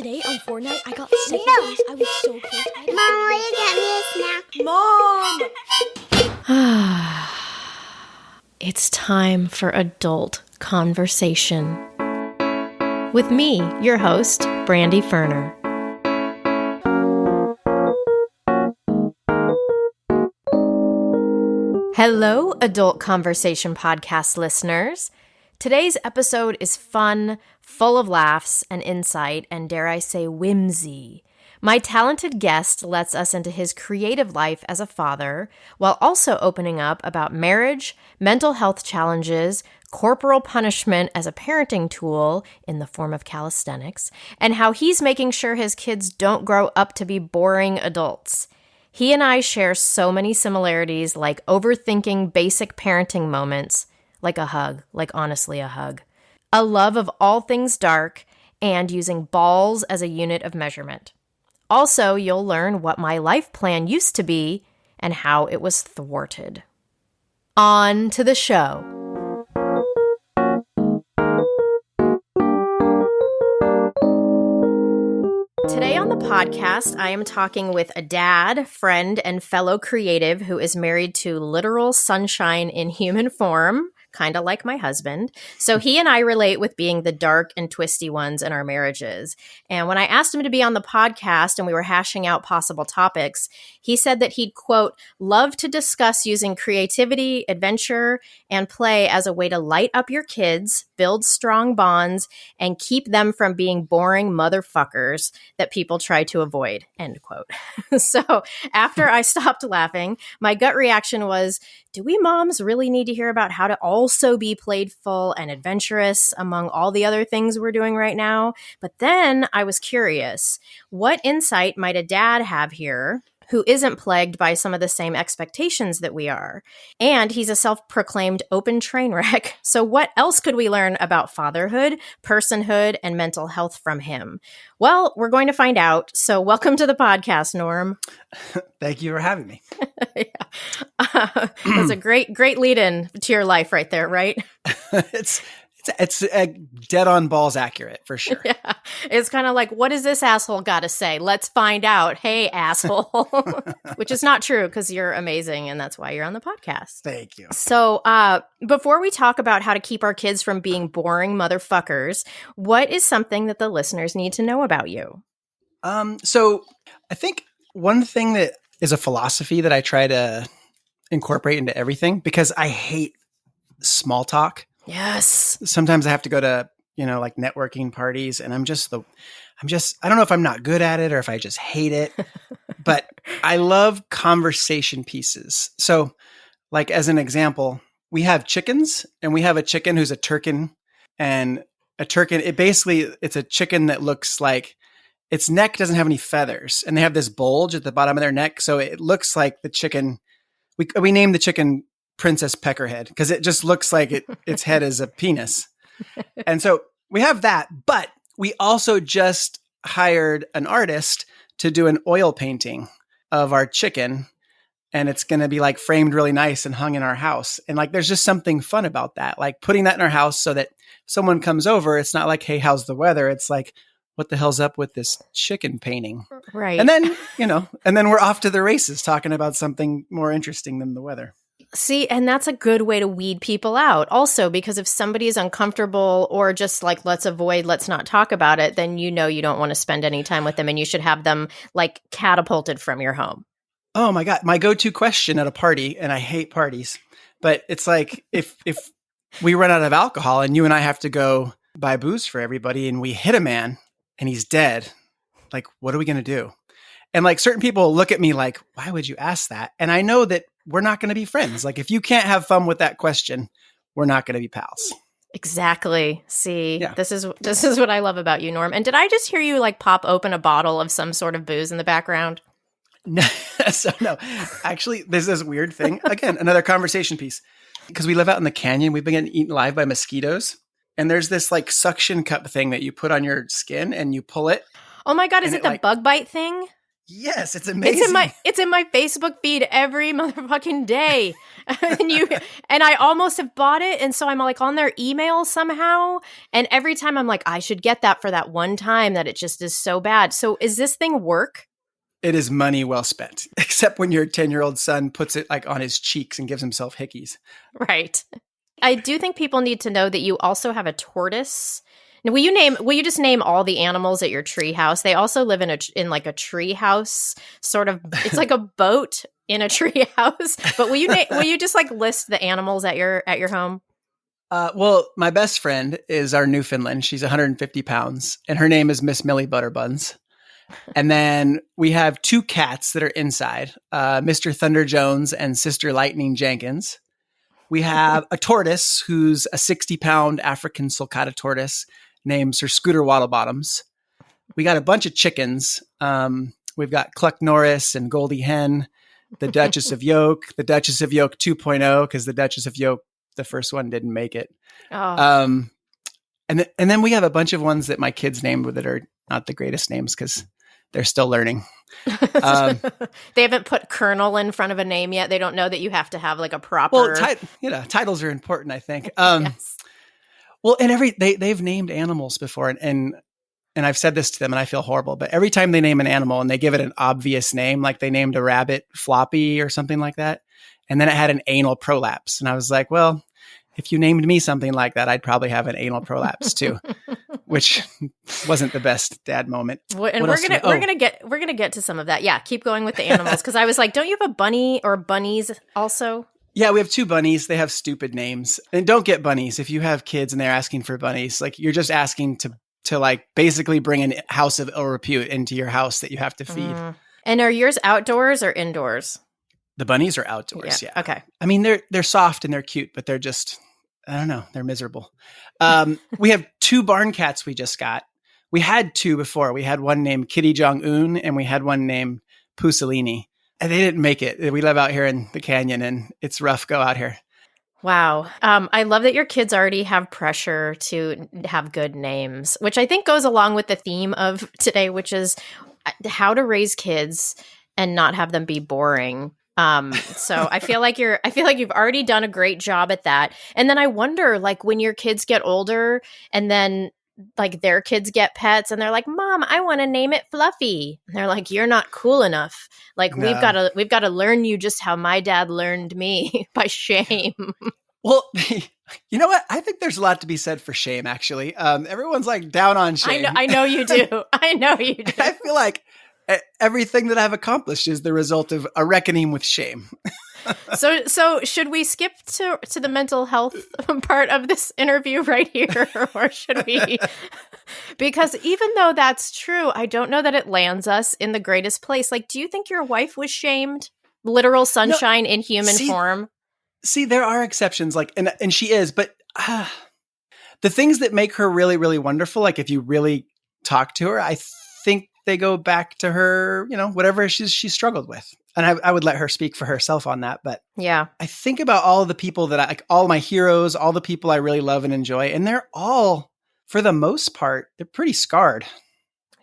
Today on Fortnite, I got second place. I was so close. Mom, will you get me a snack? Mom! It's time for adult conversation. With me, your host, Brandy Ferner. Hello, Adult Conversation Podcast listeners. Today's episode is fun, full of laughs and insight, and dare I say, whimsy. My talented guest lets us into his creative life as a father, while also opening up about marriage, mental health challenges, corporal punishment as a parenting tool in the form of calisthenics, and how he's making sure his kids don't grow up to be boring adults. He and I share so many similarities, like overthinking basic parenting moments, like a hug, like honestly a hug, a love of all things dark, and using balls as a unit of measurement. Also, you'll learn what my life plan used to be and how it was thwarted. On to the show. Today on the podcast, I am talking with a dad, friend, and fellow creative who is married to literal sunshine in human form, kind of like my husband. So he and I relate with being the dark and twisty ones in our marriages. And when I asked him to be on the podcast and we were hashing out possible topics, he said that he'd, quote, love to discuss using creativity, adventure, and play as a way to light up your kids, build strong bonds, and keep them from being boring motherfuckers that people try to avoid, end quote. So after I stopped laughing, my gut reaction was, do we moms really need to hear about how to also be playful and adventurous among all the other things we're doing right now? But then I was curious, what insight might a dad have here who isn't plagued by some of the same expectations that we are? And he's a self-proclaimed open train wreck. So what else could we learn about fatherhood, personhood, and mental health from him? Well, we're going to find out. So welcome to the podcast, Norm. Thank you for having me. That's a great lead-in to your life right there, right? It's dead on balls accurate for sure. Yeah. It's kind of like, what does this asshole got to say? Let's find out. Hey, asshole. Which is not true because you're amazing and that's why you're on the podcast. Thank you. So before we talk about how to keep our kids from being boring motherfuckers, what is something that the listeners need to know about you? So I think one thing that is a philosophy that I try to incorporate into everything, because I hate small talk. Yes. Sometimes I have to go to, like networking parties and I don't know if I'm not good at it or if I just hate it, but I love conversation pieces. So like as an example, we have chickens and we have a chicken who's a turkin, and a turkin, it's a chicken that looks like its neck doesn't have any feathers and they have this bulge at the bottom of their neck. So it looks like the chicken, we named the chicken Princess Peckerhead because it just looks like its head is a penis. And so we have that, but we also just hired an artist to do an oil painting of our chicken, and it's going to be like framed really nice and hung in our house. And like, there's just something fun about that. Like putting that in our house so that someone comes over, it's not like, hey, how's the weather? It's like, what the hell's up with this chicken painting? Right. And then, and then we're off to the races talking about something more interesting than the weather. See, and that's a good way to weed people out also, because if somebody is uncomfortable or just like, let's not talk about it, then you don't want to spend any time with them and you should have them like catapulted from your home. Oh my God. My go-to question at a party, and I hate parties, but it's like if we run out of alcohol and you and I have to go buy booze for everybody and we hit a man and he's dead, like, what are we going to do? And like certain people look at me like, why would you ask that? And I know that we're not going to be friends. Like if you can't have fun with that question, we're not going to be pals. Exactly. See, yeah. This is what I love about you, Norm. And did I just hear you like pop open a bottle of some sort of booze in the background? No, no. Actually, there's this weird thing. Again, another conversation piece. Because we live out in the canyon, we've been getting eaten alive by mosquitoes. And there's this like suction cup thing that you put on your skin and you pull it. Oh my God, is it the bug bite thing? Yes, it's amazing. It's in my Facebook feed every motherfucking day. and I almost have bought it, and so I'm like on their email somehow, and every time I'm like, I should get that for that one time that it just is so bad. So is this thing work? It is money well spent, except when your 10-year-old son puts it like on his cheeks and gives himself hickeys. Right. I do think people need to know that you also have a tortoise. Now, will you just name all the animals at your tree house? They also live in like a tree house, sort of. It's like a boat in a tree house. But will you just like list the animals at your home? Well, my best friend is our Newfoundland. She's 150 pounds, and her name is Miss Millie Butterbuns. And then we have 2 cats that are inside, Mr. Thunder Jones and Sister Lightning Jenkins. We have a tortoise who's a 60-pound African sulcata tortoise named Sir Scooter Waddlebottoms. We got a bunch of chickens. We've got Cluck Norris and Goldie Hen, the Duchess of York, the Duchess of York 2.0, because the Duchess of York, the first one, didn't make it. Oh. And then we have a bunch of ones that my kids named that are not the greatest names because they're still learning. They haven't put Colonel in front of a name yet. They don't know that you have to have like a proper. Well, titles are important, I think. Yes. Well, and they've named animals before, and I've said this to them, and I feel horrible. But every time they name an animal and they give it an obvious name, like they named a rabbit Floppy or something like that, and then it had an anal prolapse, and I was like, well, if you named me something like that, I'd probably have an anal prolapse too, which wasn't the best dad moment. And we're gonna get to some of that. Yeah, keep going with the animals because I was like, don't you have a bunny or bunnies also? Yeah, we have 2 bunnies. They have stupid names, and don't get bunnies if you have kids and they're asking for bunnies. Like you're just asking to like basically bring an house of ill repute into your house that you have to feed. And are yours outdoors or indoors? The bunnies are outdoors. Yeah. Okay. I mean, they're soft and they're cute, but they're just. I don't know. They're miserable. We have 2 barn cats we just got. We had 2 before. We had one named Kitty Jong-un and we had one named Pussolini. And they didn't make it. We live out here in the canyon and it's rough go out here. Wow. I love that your kids already have pressure to have good names, which I think goes along with the theme of today, which is how to raise kids and not have them be boring. So I feel like you've already done a great job at that. And then I wonder, like, when your kids get older and then like their kids get pets and they're like, Mom, I want to name it Fluffy. And they're like, you're not cool enough. Like, no. we've got to learn you just how my dad learned me by shame. Well, you know what? I think there's a lot to be said for shame, actually. Everyone's like down on shame. I know you do. I know you do. I feel like everything that I've accomplished is the result of a reckoning with shame. So should we skip to the mental health part of this interview right here, or should we? Because even though that's true, I don't know that it lands us in the greatest place. Like, do you think your wife was shamed? Literal sunshine in human form? See, there are exceptions, like, and she is, but the things that make her really, really wonderful, like if you really talk to her, I think they go back to her, whatever she struggled with. And I would let her speak for herself on that. But yeah, I think about all of the people that like all my heroes, all the people I really love and enjoy. And they're all, for the most part, they're pretty scarred.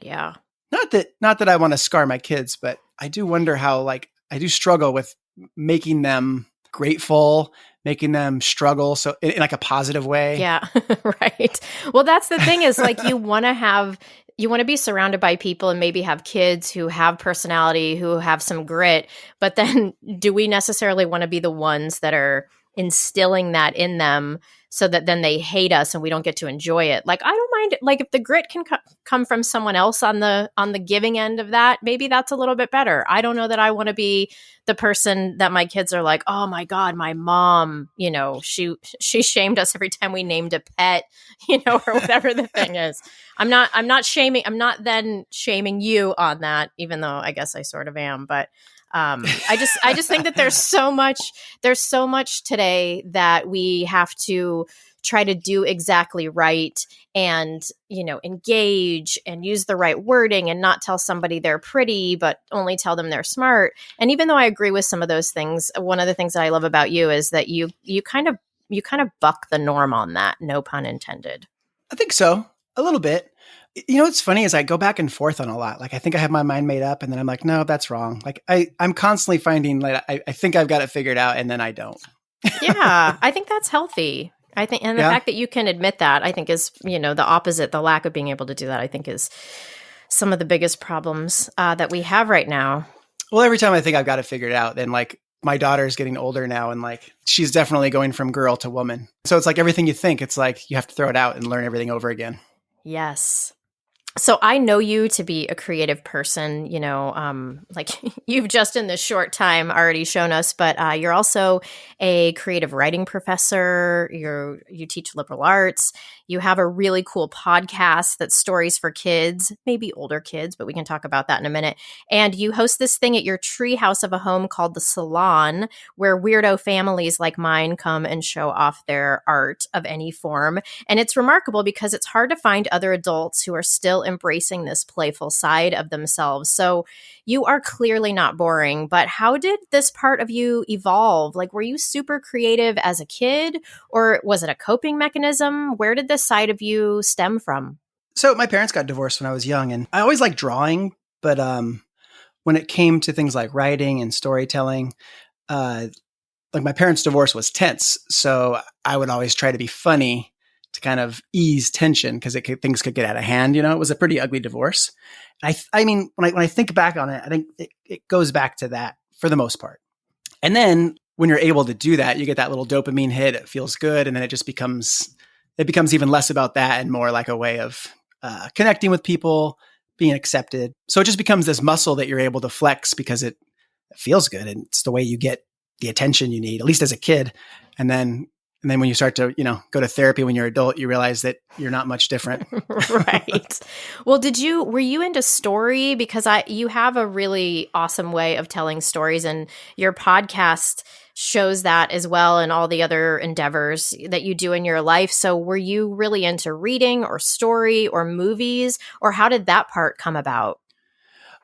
Yeah. Not that I want to scar my kids, but I do wonder how, like, I do struggle with making them grateful, making them struggle. So in like a positive way. Yeah. Right. Well, that's the thing is like, you want to be surrounded by people and maybe have kids who have personality, who have some grit, but then do we necessarily want to be the ones that are instilling that in them so that then they hate us and we don't get to enjoy it? Like, I don't mind, like, if the grit can come from someone else on the giving end of that, maybe that's a little bit better. I don't know that I want to be the person that my kids are like, oh my God, my mom, she shamed us every time we named a pet, or whatever the thing is. I'm not then shaming you on that, even though I guess I sort of am, but I just think that there's so much today that we have to try to do exactly right and, engage and use the right wording and not tell somebody they're pretty, but only tell them they're smart. And even though I agree with some of those things, one of the things that I love about you is that you kind of buck the norm on that. No pun intended. I think so. A little bit. You know, what's funny is I go back and forth on a lot. Like I think I have my mind made up and then I'm like, no, that's wrong. Like I'm constantly finding like, I think I've got it figured out and then I don't. Yeah, I think that's healthy. I think, and the Yeah. fact that you can admit that, I think is, the opposite. The lack of being able to do that, I think is some of the biggest problems that we have right now. Well, every time I think I've got it figured out, then like my daughter's getting older now and like she's definitely going from girl to woman. So it's like everything you think, it's like you have to throw it out and learn everything over again. Yes. So I know you to be a creative person, like you've just in this short time already shown us, but you're also a creative writing professor. You teach liberal arts. You have a really cool podcast that's stories for kids, maybe older kids, but we can talk about that in a minute. And you host this thing at your tree house of a home called The Salon, where weirdo families like mine come and show off their art of any form. And it's remarkable because it's hard to find other adults who are still embracing this playful side of themselves. So you are clearly not boring, but how did this part of you evolve? Like, were you super creative as a kid, or was it a coping mechanism? Where did this side of you stem from? So my parents got divorced when I was young and I always liked drawing, but when it came to things like writing and storytelling, like my parents' divorce was tense. So I would always try to be funny to kind of ease tension because things could get out of hand. It was a pretty ugly divorce. I mean, when I think back on it, I think it goes back to that for the most part. And then when you're able to do that, you get that little dopamine hit. It feels good. And then it becomes even less about that and more like a way of connecting with people, being accepted. So it just becomes this muscle that you're able to flex because it feels good. And it's the way you get the attention you need, at least as a kid. And then when you start to, go to therapy when you're an adult, you realize that you're not much different. Right. Well, were you into story? Because you have a really awesome way of telling stories, and your podcast shows that as well, and all the other endeavors that you do in your life. So were you really into reading or story or movies, or how did that part come about?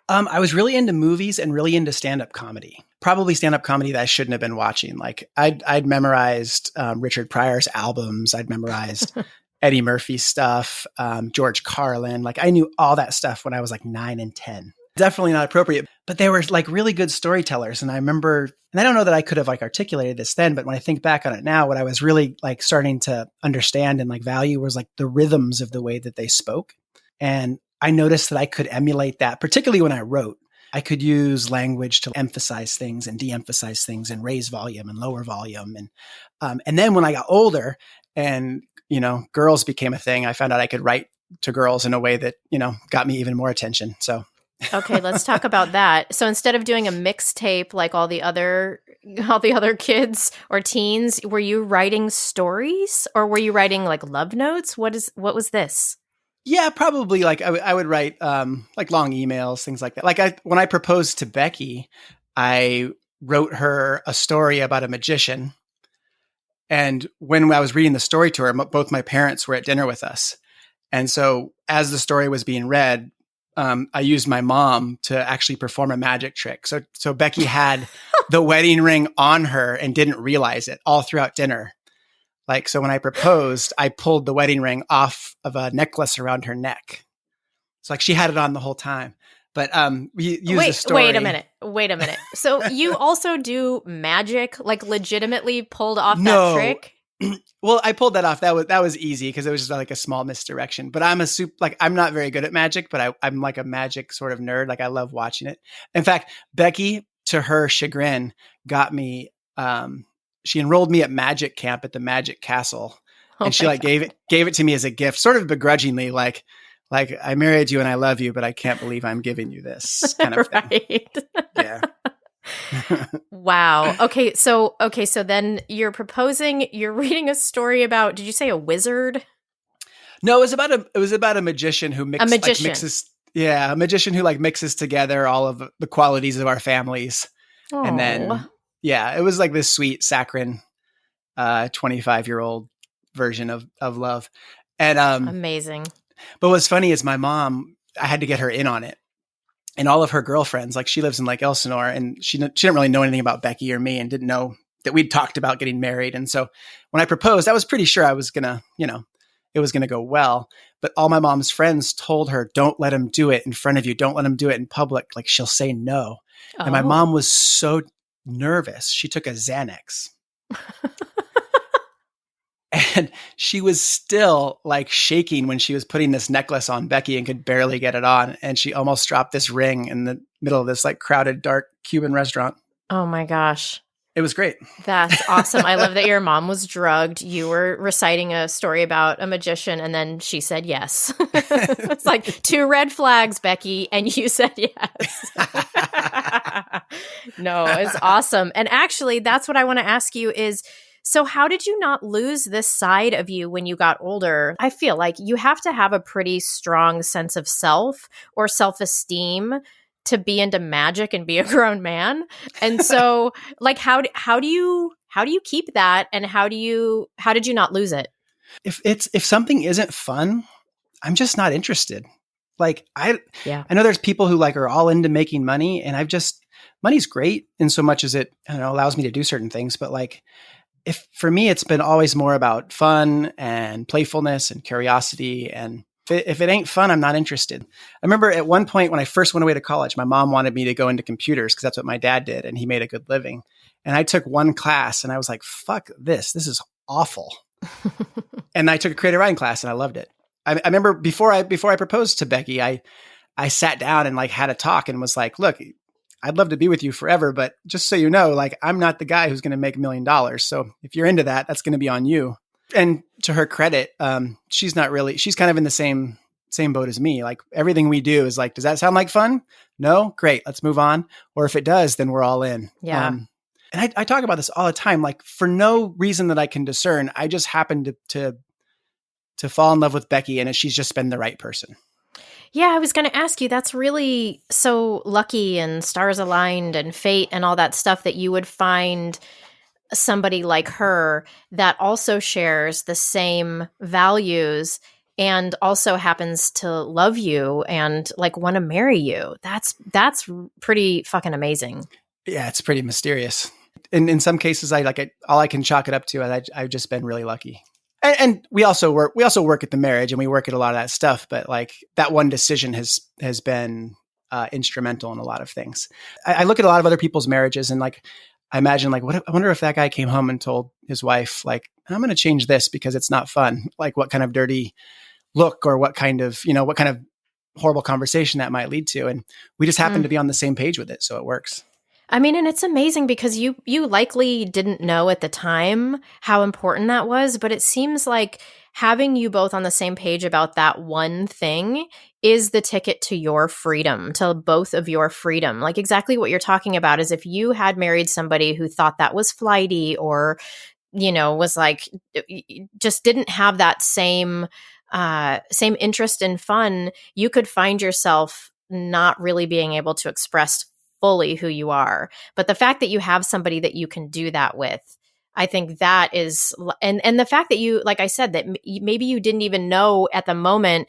I was really into movies and really into stand-up comedy. Probably stand-up comedy that I shouldn't have been watching. Like I'd memorized Richard Pryor's albums. I'd memorized Eddie Murphy's stuff, George Carlin. Like I knew all that stuff when I was like 9 and 10. Definitely not appropriate, but they were like really good storytellers. And I remember, and I don't know that I could have like articulated this then, but when I think back on it now, what I was really like starting to understand and like value was like the rhythms of the way that they spoke. And I noticed that I could emulate that, particularly when I wrote. I could use language to emphasize things and de-emphasize things and raise volume and lower volume. And then when I got older and, girls became a thing, I found out I could write to girls in a way that, got me even more attention. So. Okay, let's talk about that. So instead of doing a mixtape like all the other kids or teens, were you writing stories, or were you writing like love notes? What was this? Yeah, probably. Like I would write like long emails, things like that. Like when I proposed to Becky, I wrote her a story about a magician. And when I was reading the story to her, both my parents were at dinner with us. And so as the story was being read, I used my mom to actually perform a magic trick. So Becky had the wedding ring on her and didn't realize it all throughout dinner. Like, so when I proposed, I pulled the wedding ring off of a necklace around her neck. So like she had it on the whole time. But we used the story. Wait a minute. So you also do magic, like legitimately pulled off No. that trick? Well, I pulled that off. That was easy because it was just like a small misdirection. But I'm not very good at magic, but I'm like a magic sort of nerd. Like I love watching it. In fact, Becky, to her chagrin, got me. She enrolled me at magic camp at the Magic Castle, and she like gave it to me as a gift, sort of begrudgingly, like I married you and I love you, but I can't believe I'm giving you this kind of thing. Yeah. Wow. Okay. So then you're proposing. You're reading a story about. Did you say a wizard? No, it was about a magician who a magician. mixes. Yeah, a magician who like mixes together all of the qualities of our families, and then. Yeah, it was like this sweet, saccharine, 25-year-old version of love. And amazing. But what's funny is my mom, I had to get her in on it. And all of her girlfriends, like she lives in Lake Elsinore, and she didn't really know anything about Becky or me and didn't know that we'd talked about getting married. And so when I proposed, I was pretty sure I was going to, it was going to go well. But all my mom's friends told her, don't let him do it in front of you. Don't let him do it in public. Like she'll say no. Oh. And my mom was so nervous. She took a Xanax. And she was still like shaking when she was putting this necklace on Becky and could barely get it on. And she almost dropped this ring in the middle of this like crowded, dark Cuban restaurant. Oh my gosh. It was great. That's awesome. I love that your mom was drugged. You were reciting a story about a magician and then she said yes. It's like 2 red flags, Becky, and you said yes. No, it's awesome. And actually, that's what I want to ask you is, so how did you not lose this side of you when you got older? I feel like you have to have a pretty strong sense of self or self-esteem to be into magic and be a grown man. And so like, how do you keep that? And how did you not lose it? If something isn't fun, I'm just not interested. Like I know there's people who like are all into making money, and money's great in so much as it, I don't know, allows me to do certain things. But like, if for me, it's been always more about fun and playfulness and curiosity. And if it ain't fun, I'm not interested. I remember at one point when I first went away to college, my mom wanted me to go into computers because that's what my dad did. And he made a good living. And I took one class and I was like, fuck this. This is awful. And I took a creative writing class and I loved it. I remember before I proposed to Becky, I sat down and like had a talk and was like, look, I'd love to be with you forever, but just so you know, like I'm not the guy who's going to make $1 million. So if you're into that, that's going to be on you. And to her credit, she's kind of in the same boat as me. Like everything we do is like, does that sound like fun? No? Great. Let's move on. Or if it does, then we're all in. Yeah. And I talk about this all the time, like for no reason that I can discern, I just happened to fall in love with Becky, and she's just been the right person. Yeah, I was going to ask you, that's really so lucky and stars aligned and fate and all that stuff that you would find somebody like her that also shares the same values and also happens to love you and like want to marry you. That's pretty fucking amazing. Yeah, it's pretty mysterious. In some cases, all I can chalk it up to is I've just been really lucky. And we also work at the marriage and we work at a lot of that stuff. But like that one decision has been instrumental in a lot of things. I look at a lot of other people's marriages and like, I imagine like, I wonder if that guy came home and told his wife, like, I'm going to change this because it's not fun. Like what kind of dirty look or what kind of horrible conversation that might lead to. And we just happen to be on the same page with it. So it works. I mean, and it's amazing because you likely didn't know at the time how important that was, but it seems like having you both on the same page about that one thing is the ticket to your freedom, to both of your freedom. Like exactly what you're talking about is if you had married somebody who thought that was flighty or, was like, just didn't have that same interest in fun, you could find yourself not really being able to express fully who you are. But the fact that you have somebody that you can do that with, I think that is, and the fact that you, like I said, that maybe you didn't even know at the moment,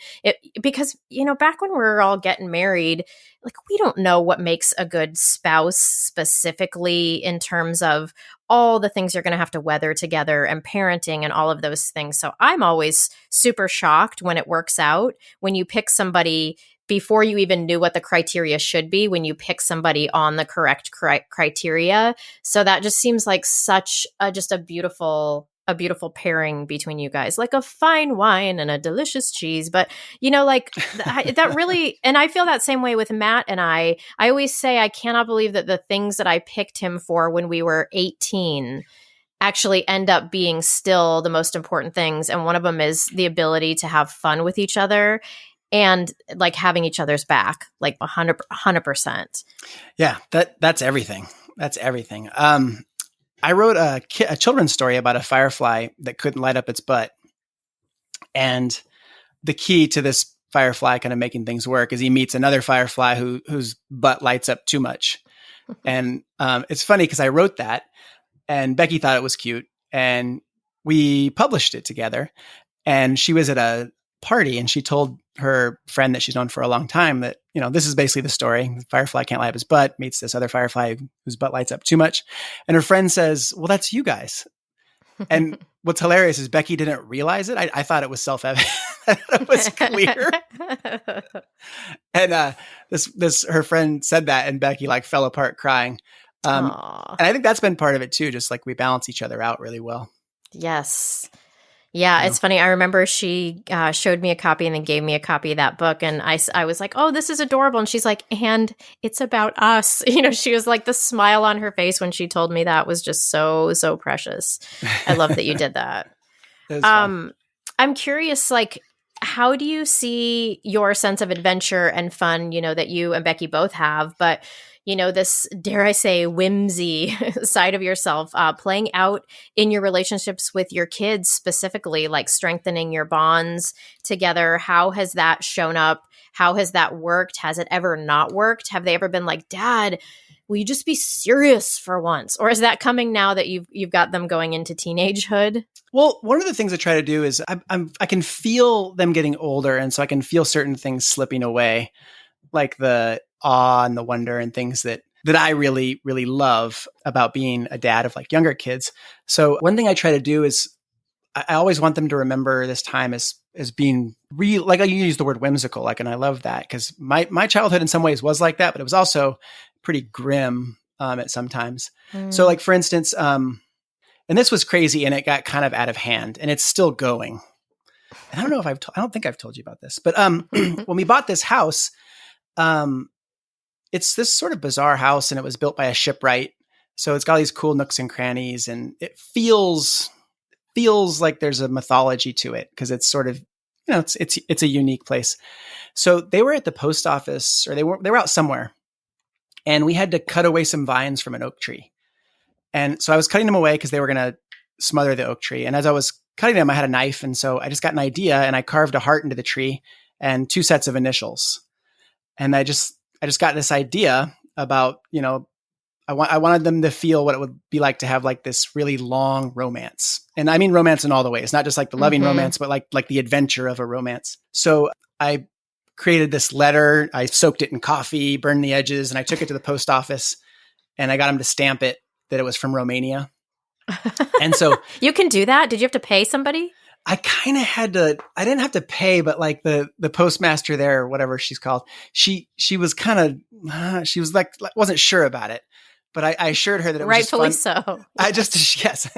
because, back when we were all getting married, like we don't know what makes a good spouse specifically in terms of all the things you're going to have to weather together and parenting and all of those things. So I'm always super shocked when it works out, when you pick somebody before you even knew what the criteria should be, when you pick somebody on the correct criteria. So that just seems like such a beautiful pairing between you guys, like a fine wine and a delicious cheese. But, that really, and I feel that same way with Matt and I always say, I cannot believe that the things that I picked him for when we were 18 actually end up being still the most important things. And one of them is the ability to have fun with each other and like having each other's back, like 100%. Yeah, that's everything. That's everything. I wrote a children's story about a firefly that couldn't light up its butt. And the key to this firefly kind of making things work is he meets another firefly whose butt lights up too much. And it's funny because I wrote that and Becky thought it was cute and we published it together. And she was at a party and she told her friend that she's known for a long time that, this is basically the story. The firefly can't light up his butt, meets this other firefly whose butt lights up too much. And her friend says, well, that's you guys. And what's hilarious is Becky didn't realize it. I thought it was self-evident. I thought it was clear. And this her friend said that, and Becky like fell apart crying. And I think that's been part of it too. Just like we balance each other out really well. Yes. Yeah, it's funny. I remember she showed me a copy and then gave me a copy of that book. And I was like, oh, this is adorable. And she's like, and it's about us. She was like, the smile on her face when she told me that was just so, so precious. I love that you did that. I'm curious, like, how do you see your sense of adventure and fun, that you and Becky both have, but this, dare I say, whimsy side of yourself, playing out in your relationships with your kids specifically, like strengthening your bonds together? How has that shown up? How has that worked? Has it ever not worked? Have they ever been like, Dad, will you just be serious for once? Or is that coming now that you've got them going into teenagehood? Well, one of the things I try to do is I can feel them getting older. And so I can feel certain things slipping away, like the awe and the wonder and things that I really, really love about being a dad of like younger kids. So one thing I try to do is I always want them to remember this time as being real. Like I use the word whimsical, like, and I love that because my childhood in some ways was like that, but it was also pretty grim at sometimes. So like, for instance, and this was crazy and it got kind of out of hand and it's still going. And I don't know if I don't think I've told you about this, but when we bought this house, it's this sort of bizarre house and it was built by a shipwright. So it's got all these cool nooks and crannies and it feels like there's a mythology to it because it's sort of, it's a unique place. So they were at the post office or they were out somewhere and we had to cut away some vines from an oak tree. And so I was cutting them away because they were going to smother the oak tree. And as I was cutting them, I had a knife. And so I just got an idea and I carved a heart into the tree and 2 sets of initials. And I just got this idea about, I wanted them to feel what it would be like to have like this really long romance. And I mean romance in all the ways, not just like the loving romance, but like the adventure of a romance. So I created this letter. I soaked it in coffee, burned the edges, and I took it to the post office and I got them to stamp it that it was from Romania. And so you can do that. Did you have to pay somebody? I kind of had to, I didn't have to pay, but like the postmaster there, or whatever she's called, she was kind of, she was like, wasn't sure about it, but I assured her that it was rightfully just fun. So. Yes.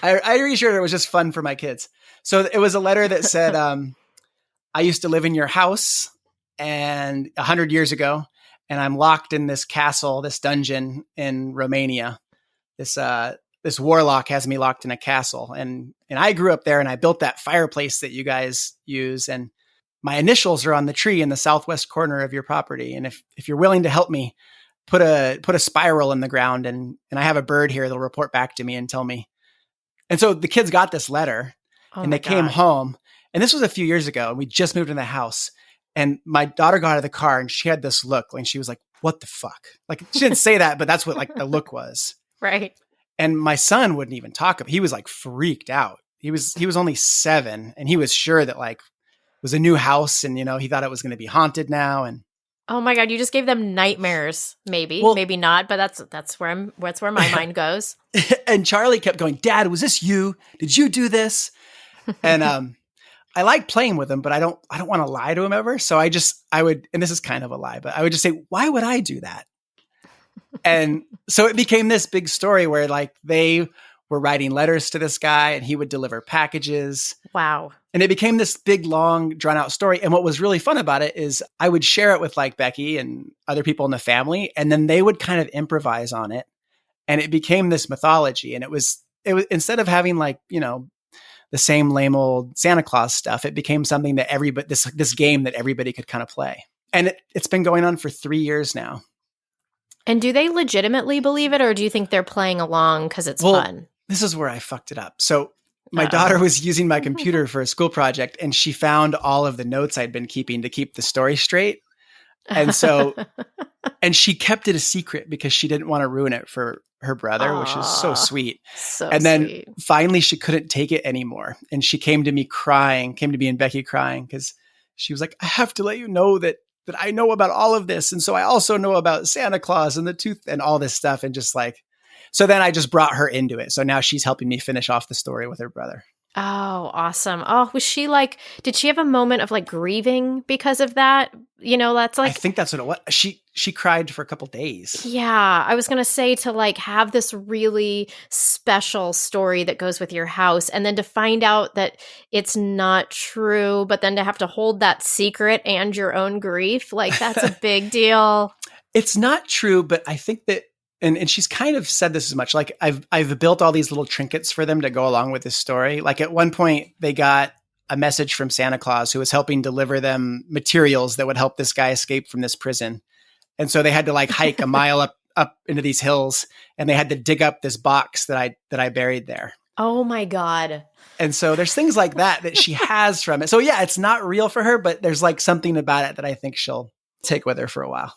I reassured her it was just fun for my kids. So it was a letter that said, I used to live in your house and 100 years ago, and I'm locked in this castle, this dungeon in Romania. This warlock has me locked in a castle, and I grew up there and I built that fireplace that you guys use. And my initials are on the tree in the southwest corner of your property. And if you're willing to help me put a spiral in the ground and I have a bird here that'll report back to me and tell me. And so the kids got this letter and they came home, and this was a few years ago and we just moved in the house, and my daughter got out of the car and she had this look and she was like, what the fuck? Like she didn't say that, but that's what like the look was. Right. And my son wouldn't even talk about it. He was like freaked out. He was only 7 and he was sure that like it was a new house and, he thought it was going to be haunted now. And oh my God, you just gave them nightmares. Maybe, maybe not, but that's where my mind goes. And Charlie kept going, Dad, was this you? Did you do this? And, I like playing with him, but I don't want to lie to him ever. So I would, and this is kind of a lie, but I would just say, why would I do that? And so it became this big story where like they were writing letters to this guy and he would deliver packages. Wow. And it became this big, long, drawn out story. And what was really fun about it is I would share it with like Becky and other people in the family, and then they would kind of improvise on it. And it became this mythology. And it was instead of having like, the same lame old Santa Claus stuff, it became something that everybody, this game that everybody could kind of play. And it's been going on for 3 years now. And do they legitimately believe it, or do you think they're playing along because it's fun? This is where I fucked it up. So my daughter was using my computer for a school project, and she found all of the notes I'd been keeping to keep the story straight. And so, and she kept it a secret because she didn't want to ruin it for her brother, which is so sweet. And then finally she couldn't take it anymore. And she came to me and Becky crying because she was like, I have to let you know that I know about all of this. And so I also know about Santa Claus and the tooth and all this stuff. And just like, So then I just brought her into it. So now she's helping me finish off the story with her brother. Oh, awesome. Oh, was she like, did she have a moment of like grieving because of that? That's like, I think that's what it was. She cried for a couple days. yeah, I was going to say to like have this really special story that goes with your house and then to find out that it's not true, but then to have to hold that secret and your own grief, like that's a big deal. It's not true, but I think that and she's kind of said this as much. Like I've built all these little trinkets for them to go along with this story. Like at one point they got a message from Santa Claus who was helping deliver them materials that would help this guy escape from this prison. And so they had to like hike a mile up into these hills, and they had to dig up this box that I buried there. Oh my God. And so there's things like that she has from it. So yeah, it's not real for her, but there's like something about it that I think she'll take with her for a while.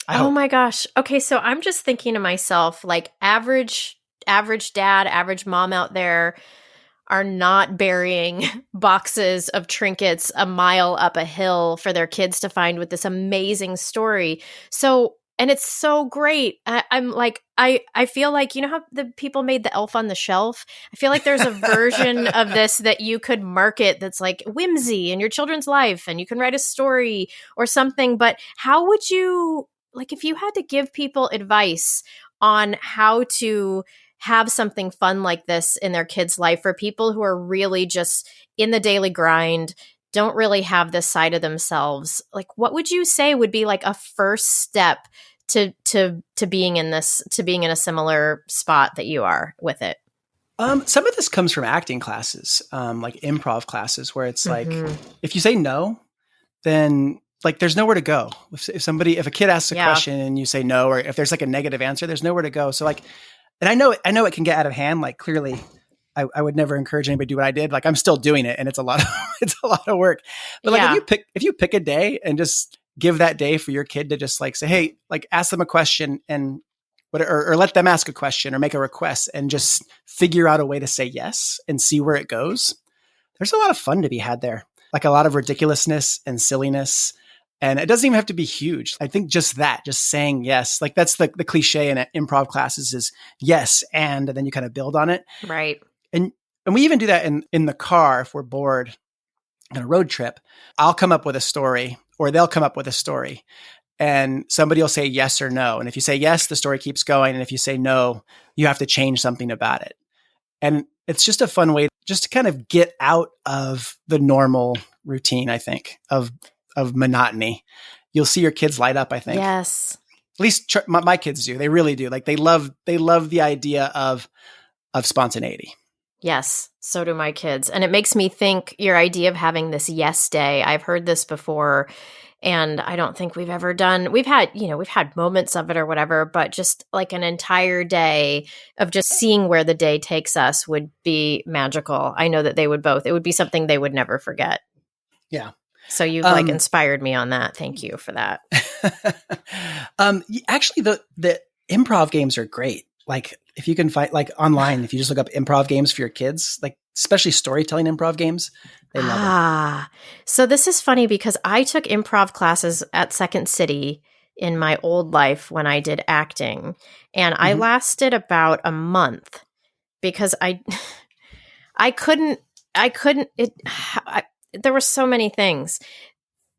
Oh my gosh. Okay, so I'm just thinking to myself, like average dad, average mom out there are not burying boxes of trinkets a mile up a hill for their kids to find with this amazing story. So, and it's so great. I'm like, I feel like, you know how the people made the Elf on the Shelf? I feel like there's a version of this that you could market that's like whimsy in your children's life, and you can write a story or something. But how would you, like, if you had to give people advice on how to have something fun like this in their kids' life for people who are really just in the daily grind, don't really have this side of themselves, like what would you say would be like a first step to being in this, to being in a similar spot that you are with it? Some of this comes from acting classes, like improv classes, where it's like, if you say no, then like there's nowhere to go. If a kid asks a question and you say no, or if there's like a negative answer, there's nowhere to go. So like, and I know it can get out of hand. Like clearly I would never encourage anybody to do what I did. Like I'm still doing it, and it's a lot of work. But like if you pick a day and just give that day for your kid to just like say, hey, like ask them a question and or let them ask a question or make a request and just figure out a way to say yes and see where it goes. There's a lot of fun to be had there. Like a lot of ridiculousness and silliness. And it doesn't even have to be huge. I think just saying yes, like that's the cliche in improv classes is yes, and then you kind of build on it. Right. And we even do that in the car if we're bored on a road trip. I'll come up with a story, or they'll come up with a story, and somebody will say yes or no. And if you say yes, the story keeps going. And if you say no, you have to change something about it. And it's just a fun way just to kind of get out of the normal routine, I think, of monotony. You'll see your kids light up, I think. Yes. At least my kids do. They really do. Like they love the idea of spontaneity. Yes, so do my kids. And it makes me think your idea of having this yes day. I've heard this before, and I don't think we've ever done. We've had moments of it or whatever, but just like an entire day of just seeing where the day takes us would be magical. I know that they would both. It would be something they would never forget. Yeah. So you've like inspired me on that. Thank you for that. Actually, the improv games are great. Like if you can find like online, if you just look up improv games for your kids, like especially storytelling improv games, they love it. So this is funny because I took improv classes at Second City in my old life when I did acting, and I lasted about a month because I couldn't. There were so many things.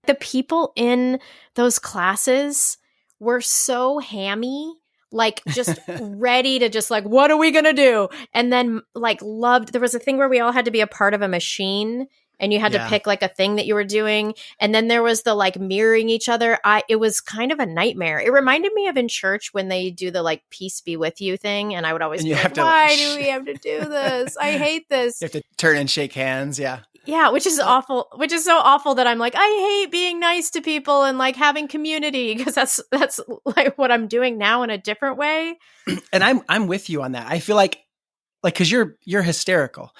The people in those classes were so hammy, like just ready to just like, what are we going to do? And then like loved, there was a thing where we all had to be a part of a machine and you had to pick like a thing that you were doing. And then there was the like mirroring each other. It was kind of a nightmare. It reminded me of in church when they do the like peace be with you thing. And I would always be like, why do we have to do this? I hate this. You have to turn and shake hands. Yeah. Yeah, which is awful, which is so awful that I'm like, I hate being nice to people and like having community, because that's like what I'm doing now in a different way. And I'm with you on that. I feel like cause you're hysterical,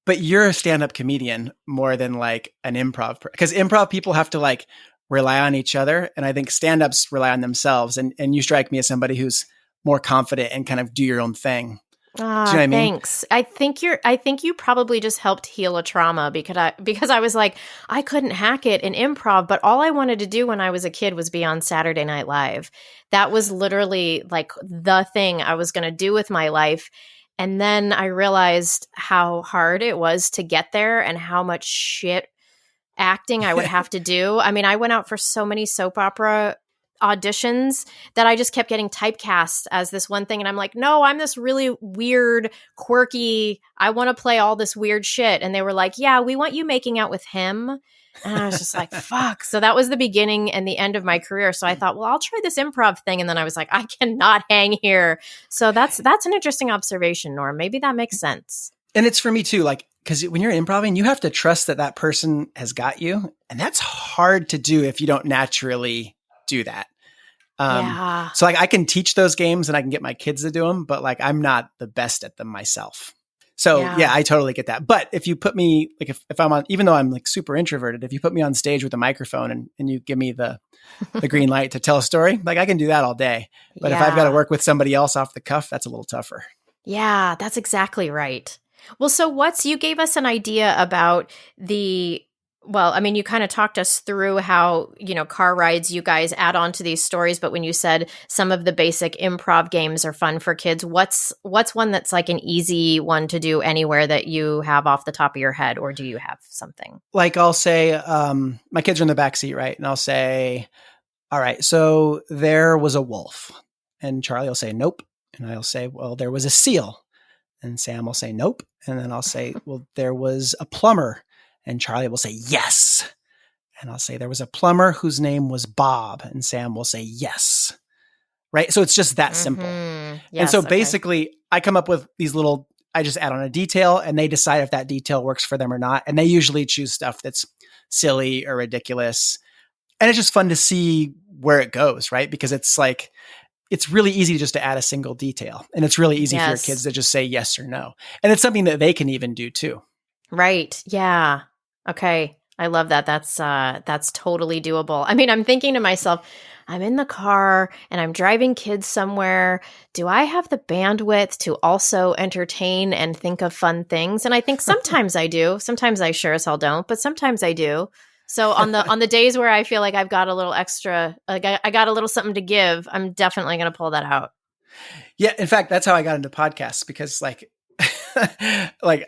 but you're a stand-up comedian more than like an improv, because improv people have to like rely on each other. And I think stand-ups rely on themselves. And you strike me as somebody who's more confident and kind of do your own thing. Do you know what I mean? Thanks. I think you probably just helped heal a trauma because I was like, I couldn't hack it in improv, but all I wanted to do when I was a kid was be on Saturday Night Live. That was literally like the thing I was going to do with my life. And then I realized how hard it was to get there and how much shit acting I would have to do. I mean, I went out for so many soap opera auditions that I just kept getting typecast as this one thing. And I'm like, no, I'm this really weird, quirky, I want to play all this weird shit. And they were like, yeah, we want you making out with him. And I was just like, fuck. So that was the beginning and the end of my career. So I thought, well, I'll try this improv thing. And then I was like, I cannot hang here. So that's an interesting observation, Norm. Maybe that makes sense. And it's for me too, like, because when you're improvising, you have to trust that that person has got you. And that's hard to do if you don't naturally do that. Yeah. So like I can teach those games and I can get my kids to do them, but like I'm not the best at them myself. So yeah, I totally get that. But if you put me, like if I'm on, even though I'm like super introverted, if you put me on stage with a microphone and you give me the green light to tell a story, like I can do that all day. But if I've got to work with somebody else off the cuff, that's a little tougher. Yeah, that's exactly right. Well, so you gave us an idea about you kind of talked us through how, car rides, you guys add on to these stories. But when you said some of the basic improv games are fun for kids, what's one that's like an easy one to do anywhere that you have off the top of your head? Or do you have something? Like I'll say, my kids are in the back seat, right? And I'll say, all right, so there was a wolf. And Charlie will say, nope. And I'll say, well, there was a seal. And Sam will say, nope. And then I'll say, well, there was a plumber. And Charlie will say, yes. And I'll say, there was a plumber whose name was Bob. And Sam will say, yes. Right? So it's just that simple. Yes, and so basically, I come up with these I just add on a detail and they decide if that detail works for them or not. And they usually choose stuff that's silly or ridiculous. And it's just fun to see where it goes, right? Because it's like, it's really easy just to add a single detail. And it's really easy for your kids to just say yes or no. And it's something that they can even do too. Right. Yeah. Okay. I love that. That's totally doable. I mean, I'm thinking to myself, I'm in the car and I'm driving kids somewhere. Do I have the bandwidth to also entertain and think of fun things? And I think sometimes I do. Sometimes I sure as hell don't, but sometimes I do. So on the days where I feel like I've got a little extra, like I got a little something to give, I'm definitely going to pull that out. Yeah. In fact, that's how I got into podcasts because like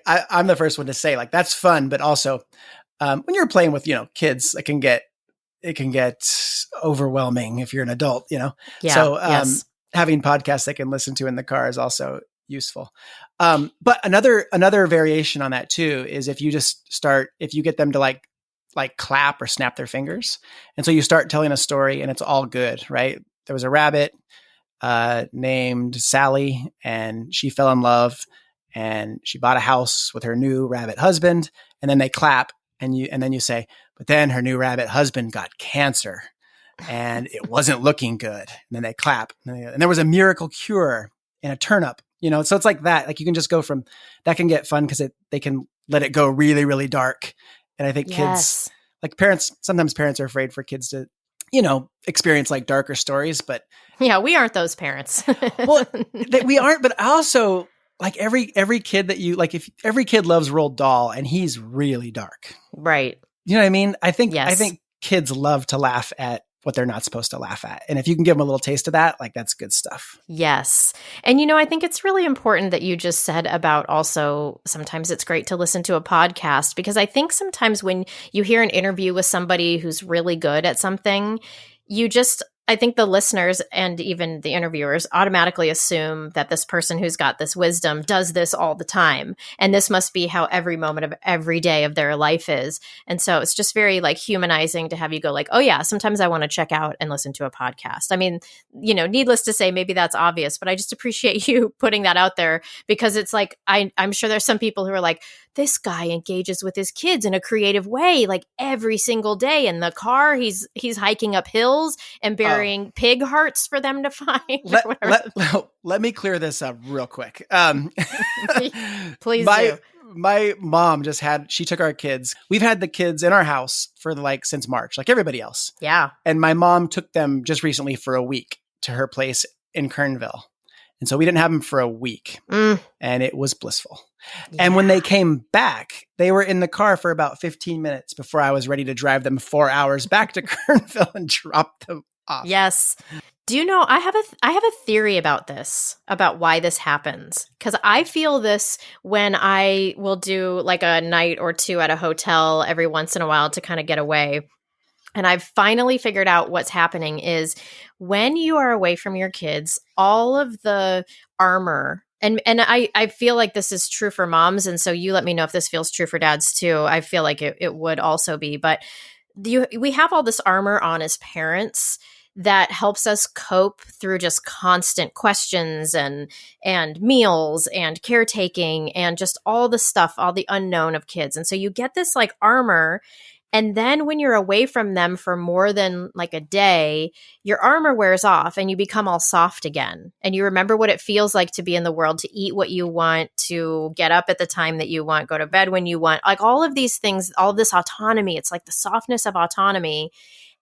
I'm the first one to say like, that's fun. But also when you're playing with, kids, it can get overwhelming if you're an adult, Yeah, so having podcasts they can listen to in the car is also useful. But another variation on that too, is if you get them to like clap or snap their fingers. And so you start telling a story and it's all good, right? There was a rabbit named Sally and she fell in love and she bought a house with her new rabbit husband. And then they clap and then you say, but then her new rabbit husband got cancer and it wasn't looking good. And then they clap and there was a miracle cure in a turnip, so it's like that. Like you can just go from that can get fun because they can let it go really, really dark. And I think kids, like sometimes parents are afraid for kids to, experience like darker stories, but yeah, we aren't those parents. Well, we aren't, but also like every kid that you like, if every kid loves Roald Dahl and he's really dark, right? You know what I mean? I think kids love to laugh at what they're not supposed to laugh at. And if you can give them a little taste of that, like that's good stuff. Yes. And, I think it's really important that you just said about also sometimes it's great to listen to a podcast because I think sometimes when you hear an interview with somebody who's really good at something, I think the listeners and even the interviewers automatically assume that this person who's got this wisdom does this all the time. And this must be how every moment of every day of their life is. And so it's just very like humanizing to have you go like, oh yeah, sometimes I want to check out and listen to a podcast. I mean, needless to say, maybe that's obvious, but I just appreciate you putting that out there because it's like, I'm sure there's some people who are like, this guy engages with his kids in a creative way, like every single day in the car. He's hiking up hills and burying pig hearts for them to find. Let me clear this up real quick. Please do. My mom she took our kids. We've had the kids in our house for since March, like everybody else. Yeah. And my mom took them just recently for a week to her place in Kernville. And so we didn't have them for a week, Mm, and it was blissful. yeah. And when they came back, they were in the car for about 15 minutes before I was ready to drive them 4 hours back to Kernville and drop them off. Yes. Do you know, I have a theory about this, about why this happens. Because I feel this when I will do like a night or two at a hotel every once in a while to kind of get away. And I've finally figured out what's happening is when you are away from your kids, all of the armor, and I feel like this is true for moms, and so you let me know if this feels true for dads too. I feel like it would also be, but we have all this armor on as parents that helps us cope through just constant questions and meals and caretaking and just all the stuff, all the unknown of kids. And so you get this like armor. And then when you're away from them for more than like a day, your armor wears off and you become all soft again. And you remember what it feels like to be in the world, to eat what you want, to get up at the time that you want, go to bed when you want, like all of these things, all of this autonomy. It's like the softness of autonomy.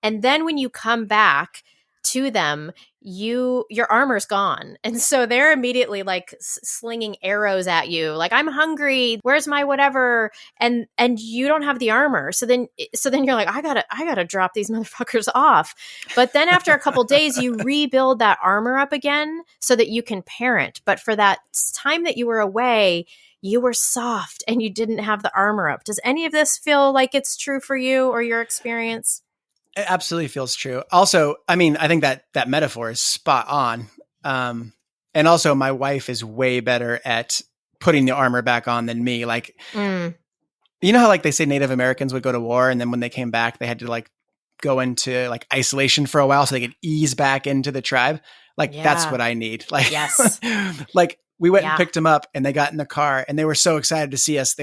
And then when you come back to them, your armor's gone. And so they're immediately like slinging arrows at you, like, I'm hungry, where's my whatever? And you don't have the armor. So then you're like, I gotta drop these motherfuckers off. But then after a couple days, you rebuild that armor up again so that you can parent. But for that time that you were away, you were soft and you didn't have the armor up. Does any of this feel like it's true for you or your experience? It absolutely feels true. Also, I mean, I think that metaphor is spot on. And also my wife is way better at putting the armor back on than me. Like, you know how like they say Native Americans would go to war and then when they came back, they had to like go into like isolation for a while so they could ease back into the tribe. Like, that's what I need. Like, yes. Like we went and picked them up and they got in the car and they were so excited to see us.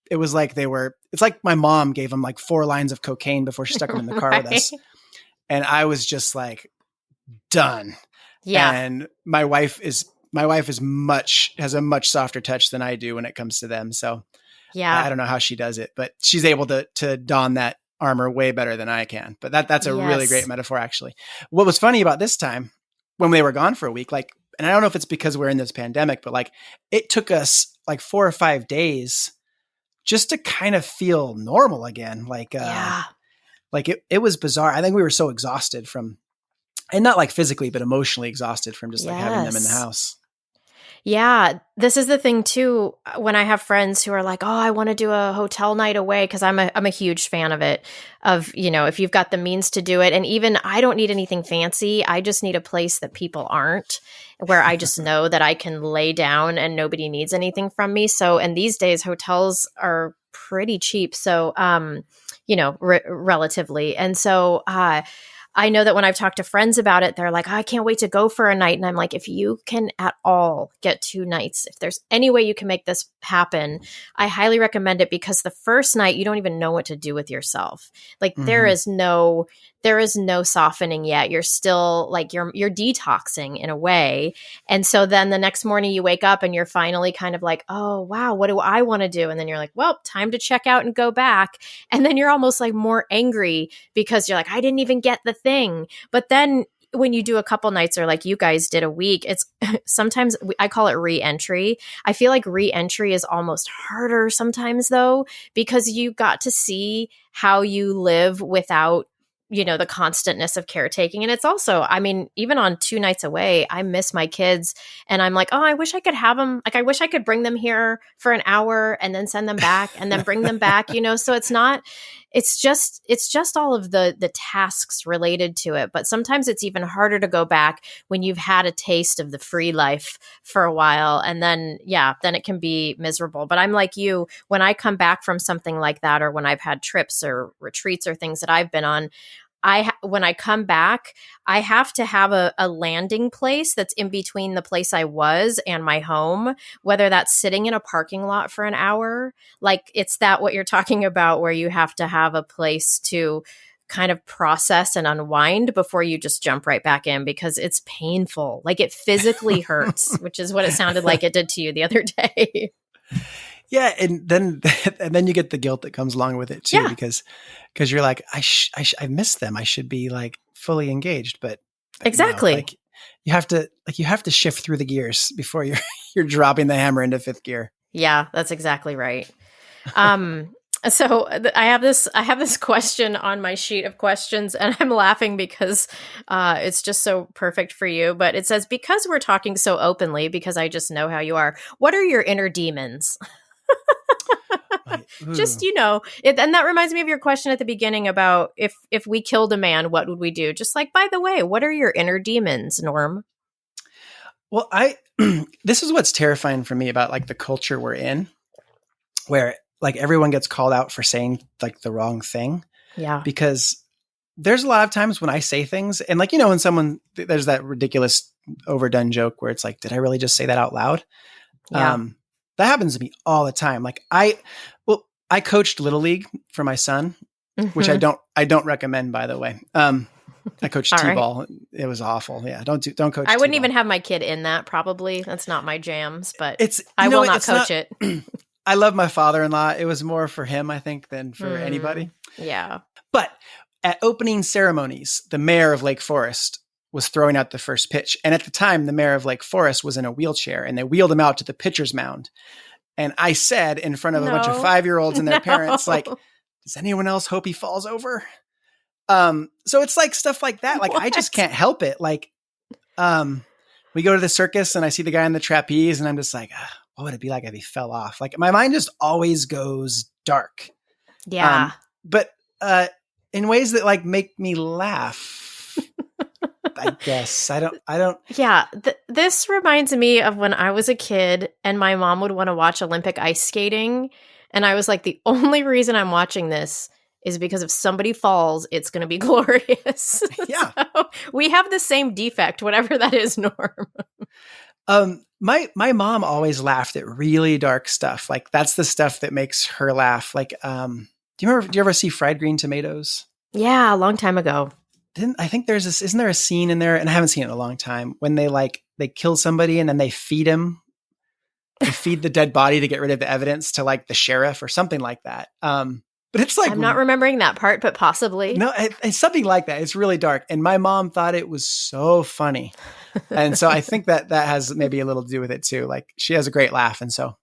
It's like my mom gave them like 4 lines of cocaine before she stuck them in the car with us. And I was just like, done. Yeah. And my wife has a much softer touch than I do when it comes to them. So yeah, I don't know how she does it, but she's able to don that armor way better than I can. But that's a really great metaphor, actually. What was funny about this time when they were gone for a week, like, and I don't know if it's because we're in this pandemic, but like it took us like 4 or 5 days just to kind of feel normal again. Like, like it was bizarre. I think we were so exhausted from, and not like physically, but emotionally exhausted from just like having them in the house. Yeah. This is the thing too, when I have friends who are like, oh, I want to do a hotel night away, because I'm a huge fan of it, of, you know, if you've got the means to do it. And even I don't need anything fancy. I just need a place that people aren't, where I just know that I can lay down and nobody needs anything from me. So, and these days hotels are pretty cheap. So, you know, relatively. And so, I know that when I've talked to friends about it, they're like, oh, I can't wait to go for a night. And I'm like, if you can at all get 2 nights, if there's any way you can make this happen, I highly recommend it, because the first night you don't even know what to do with yourself. Like there is no softening yet. You're still like, you're detoxing in a way. And so then the next morning you wake up and you're finally kind of like, oh, wow, what do I want to do? And then you're like, well, time to check out and go back. And then you're almost like more angry because you're like, I didn't even get the thing. But then when you do a couple nights, or like you guys did a week, it's sometimes I call it re-entry. I feel like re-entry is almost harder sometimes though, because you got to see how you live without, you know, the constantness of caretaking. And it's also, I mean, even on 2 nights away, I miss my kids and I'm like, oh, I wish I could have them. Like, I wish I could bring them here for an hour and then send them back and then bring them back, you know? So it's just all of the tasks related to it. But sometimes it's even harder to go back when you've had a taste of the free life for a while. And then, then it can be miserable. But I'm like you, when I come back from something like that, or when I've had trips or retreats or things that I've been on, when I come back, I have to have a landing place that's in between the place I was and my home, whether that's sitting in a parking lot for an hour. Like, it's that what you're talking about, where you have to have a place to kind of process and unwind before you just jump right back in, because it's painful. Like, it physically hurts, which is what it sounded like it did to you the other day. Yeah, and then you get the guilt that comes along with it too, because you're like, I miss them. I should be like fully engaged, but exactly. You know, like, you have to shift through the gears before you're dropping the hammer into fifth gear. Yeah, that's exactly right. So I have this question on my sheet of questions, and I'm laughing because it's just so perfect for you. But it says, because we're talking so openly, because I just know how you are, what are your inner demons? Just, and that reminds me of your question at the beginning about if we killed a man, what would we do? Just like, by the way, what are your inner demons, Norm? Well, this is what's terrifying for me about like the culture we're in, where like everyone gets called out for saying like the wrong thing. Yeah. Because there's a lot of times when I say things and like, when there's that ridiculous overdone joke where it's like, did I really just say that out loud? Yeah. That happens to me all the time. Like I coached Little League for my son, which I don't recommend, by the way. I coached T-ball. Right. It was awful. Yeah. Don't coach. I wouldn't T-ball. even have my kid in that. Probably that's not my jams, but I will not coach it. I love my father-in-law. It was more for him, I think, than for anybody. Yeah. But at opening ceremonies, the mayor of Lake Forest was throwing out the first pitch. And at the time, the mayor of Lake Forest was in a wheelchair and they wheeled him out to the pitcher's mound. And I said in front of a bunch of 5-year-olds and their parents, like, does anyone else hope he falls over? So it's like stuff like that. Like, I just can't help it. Like, we go to the circus and I see the guy on the trapeze and I'm just like, what would it be like if he fell off? Like my mind just always goes dark. Yeah. But in ways that like make me laugh. I guess I don't. Yeah. This reminds me of when I was a kid and my mom would want to watch Olympic ice skating. And I was like, the only reason I'm watching this is because if somebody falls, it's going to be glorious. Yeah. So we have the same defect, whatever that is, Norm. My mom always laughed at really dark stuff. Like that's the stuff that makes her laugh. Like, do you ever see Fried Green Tomatoes? Yeah. A long time ago. I think isn't there a scene in there, and I haven't seen it in a long time, when they kill somebody and then they feed him. They feed the dead body to get rid of the evidence to like the sheriff or something like that. But it's like, I'm not remembering that part, but possibly. No, it's something like that. It's really dark. And my mom thought it was so funny. And so I think that has maybe a little to do with it too. Like she has a great laugh. And so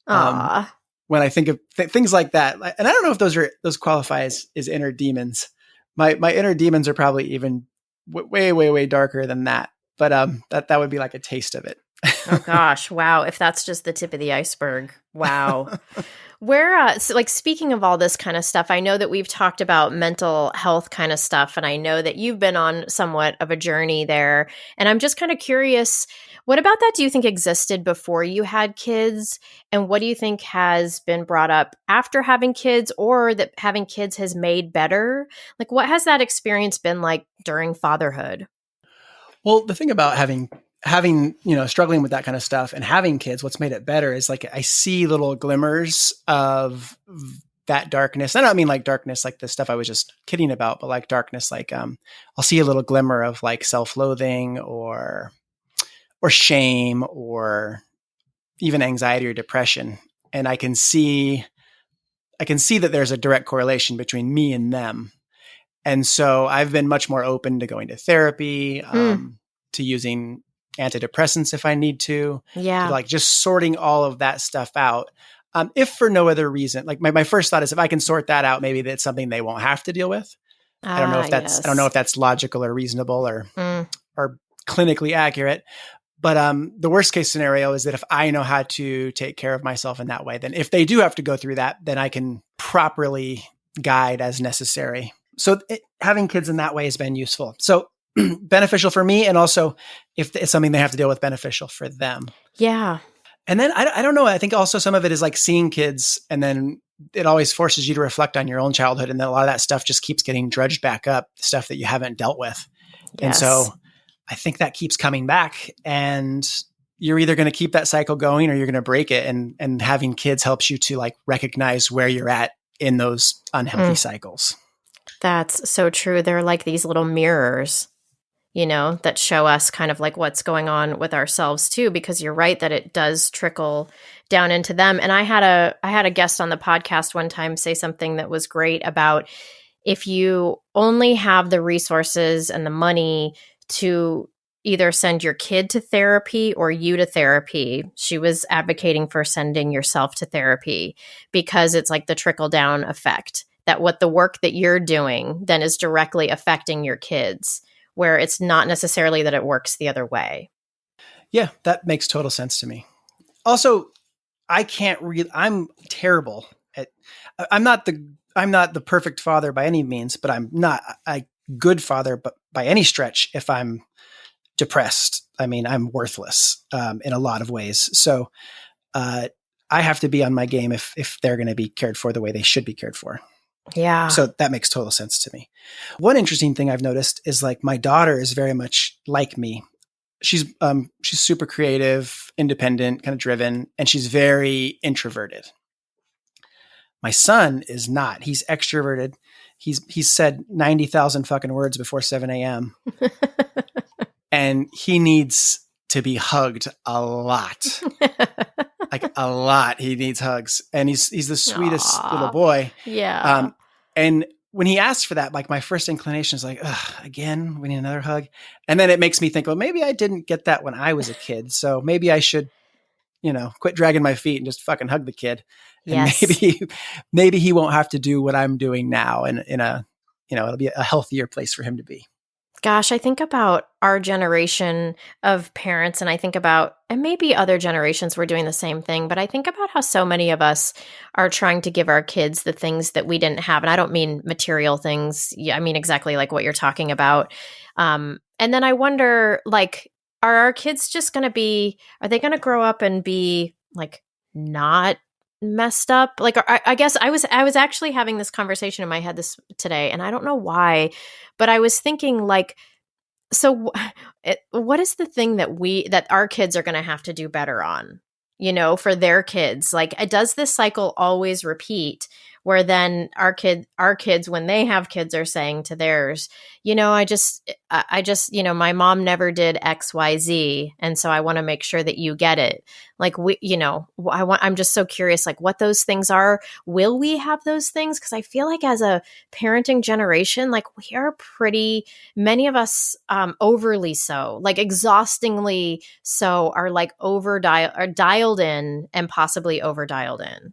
when I think of things like that, and I don't know if those qualify as inner demons. My inner demons are probably even way, way, way darker than that. But that would be like a taste of it. Oh gosh. Wow. If that's just the tip of the iceberg. Wow. So like speaking of all this kind of stuff, I know that we've talked about mental health kind of stuff, and I know that you've been on somewhat of a journey there. And I'm just kind of curious, what about that do you think existed before you had kids? And what do you think has been brought up after having kids, or that having kids has made better? Like what has that experience been like during fatherhood? Well, the thing about having, struggling with that kind of stuff and having kids, what's made it better is like, I see little glimmers of that darkness. I don't mean like darkness, like the stuff I was just kidding about, but like darkness, like, I'll see a little glimmer of like self-loathing or shame or even anxiety or depression. And I can see that there's a direct correlation between me and them. And so I've been much more open to going to therapy, to using antidepressants if I need to. Yeah. To like just sorting all of that stuff out. If for no other reason, like my first thought is if I can sort that out, maybe that's something they won't have to deal with. I don't know if that's logical or reasonable or clinically accurate. But the worst case scenario is that if I know how to take care of myself in that way, then if they do have to go through that, then I can properly guide as necessary. So having kids in that way has been useful. So beneficial for me. And also if it's something they have to deal with, beneficial for them. Yeah. And then I don't know. I think also some of it is like seeing kids, and then it always forces you to reflect on your own childhood. And then a lot of that stuff just keeps getting drudged back up, stuff that you haven't dealt with. Yes. And so I think that keeps coming back, and you're either going to keep that cycle going or you're going to break it. And having kids helps you to like recognize where you're at in those unhealthy cycles. That's so true. They're like these little mirrors, that show us kind of like what's going on with ourselves too, because you're right that it does trickle down into them. And I had a guest on the podcast one time say something that was great about if you only have the resources and the money to, either send your kid to therapy or you to therapy. She was advocating for sending yourself to therapy because it's like the trickle down effect, that what the work that you're doing then is directly affecting your kids, where it's not necessarily that it works the other way. Yeah, that makes total sense to me. Also, I'm terrible at, I'm not the perfect father by any means, but I'm not a good father, but by any stretch, if I'm depressed, I mean, I'm worthless, in a lot of ways. So, I have to be on my game if they're going to be cared for the way they should be cared for. Yeah. So that makes total sense to me. One interesting thing I've noticed is like my daughter is very much like me. She's super creative, independent, kind of driven, and she's very introverted. My son is not. He's extroverted. He's said 90,000 fucking words before 7 a.m. and he needs to be hugged a lot. Like a lot. He needs hugs. And he's the sweetest little boy. Yeah. And when he asks for that, like my first inclination is like, ugh, again, we need another hug. And then it makes me think, well, maybe I didn't get that when I was a kid. So maybe I should, quit dragging my feet and just fucking hug the kid. And Yes. maybe he won't have to do what I'm doing now in a, it'll be a healthier place for him to be. Gosh, I think about our generation of parents, and I think about, and maybe other generations were doing the same thing, but I think about how so many of us are trying to give our kids the things that we didn't have. And I don't mean material things. Yeah, I mean exactly like what you're talking about. And then I wonder, like, are our kids just going to be, are they going to grow up and be like not messed up? Like, I guess I was actually having this conversation in my head this today, and I don't know why, but I was thinking like, so what is the thing that our kids are going to have to do better on, for their kids? Like, does this cycle always repeat where then our kids, when they have kids, are saying to theirs, I just, my mom never did X, Y, Z. And so I want to make sure that you get it. Like I'm just so curious, like what those things are. Will we have those things? Cause I feel like as a parenting generation, like we are many of us, overly so, like exhaustingly so, are like are dialed in and possibly over dialed in.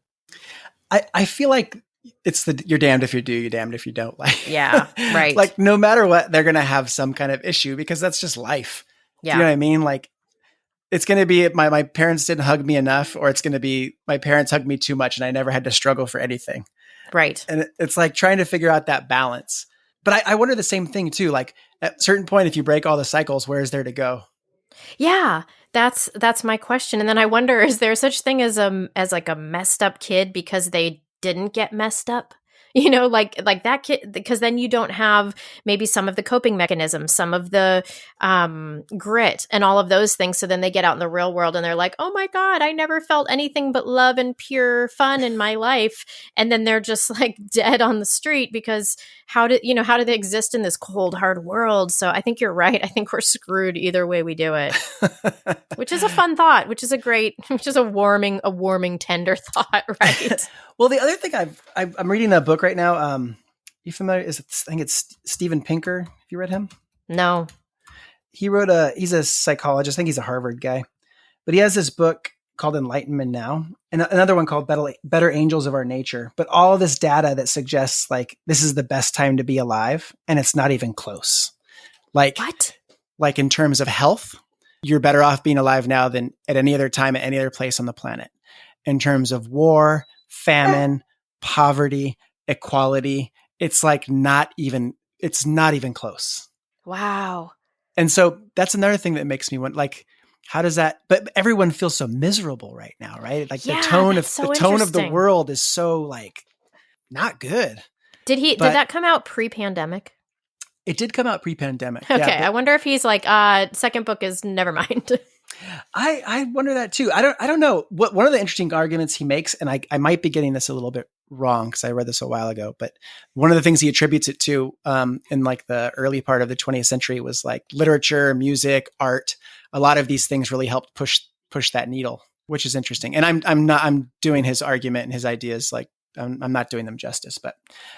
I feel like it's you're damned if you do, you're damned if you don't. Like, yeah, right. Like no matter what, they're going to have some kind of issue because that's just life. Yeah. Do you know what I mean? Like it's going to be my parents didn't hug me enough, or it's going to be my parents hugged me too much and I never had to struggle for anything. Right. And it's like trying to figure out that balance. But I wonder the same thing too. Like at a certain point, if you break all the cycles, where is there to go? Yeah, that's my question. And then I wonder, is there such thing as like a messed up kid because they didn't get messed up? Like that kid, because then you don't have maybe some of the coping mechanisms, some of the grit and all of those things. So then they get out in the real world and they're like, oh my God, I never felt anything but love and pure fun in my life. And then they're just like dead on the street because how do they exist in this cold, hard world? So I think you're right. I think we're screwed either way we do it, which is a fun thought, which is a warming, tender thought, right? Well, the other thing I'm reading a book right now. You familiar? I think it's Steven Pinker. Have you read him? No. He's a psychologist. I think he's a Harvard guy, but he has this book called Enlightenment Now and another one called Better Angels of Our Nature. But all of this data that suggests like this is the best time to be alive. And it's not even close. Like, what? Like in terms of health, you're better off being alive now than at any other time at any other place on the planet. In terms of war, famine, poverty, equality, it's not even close. Wow. And so that's another thing that makes me want, like, how does that, but everyone feels so miserable right now, right? Like the tone of the world is so like not good. Did that come out pre-pandemic? It did come out pre-pandemic. Okay. Yeah, I wonder if he's like, second book is never mind. I wonder that too. I don't know what one of the interesting arguments he makes, and I might be getting this a little bit wrong because I read this a while ago, but one of the things he attributes it to in like the early part of the 20th century was like literature, music, art. A lot of these things really helped push that needle, which is interesting. And I'm doing his argument and his ideas like I'm not doing them justice, but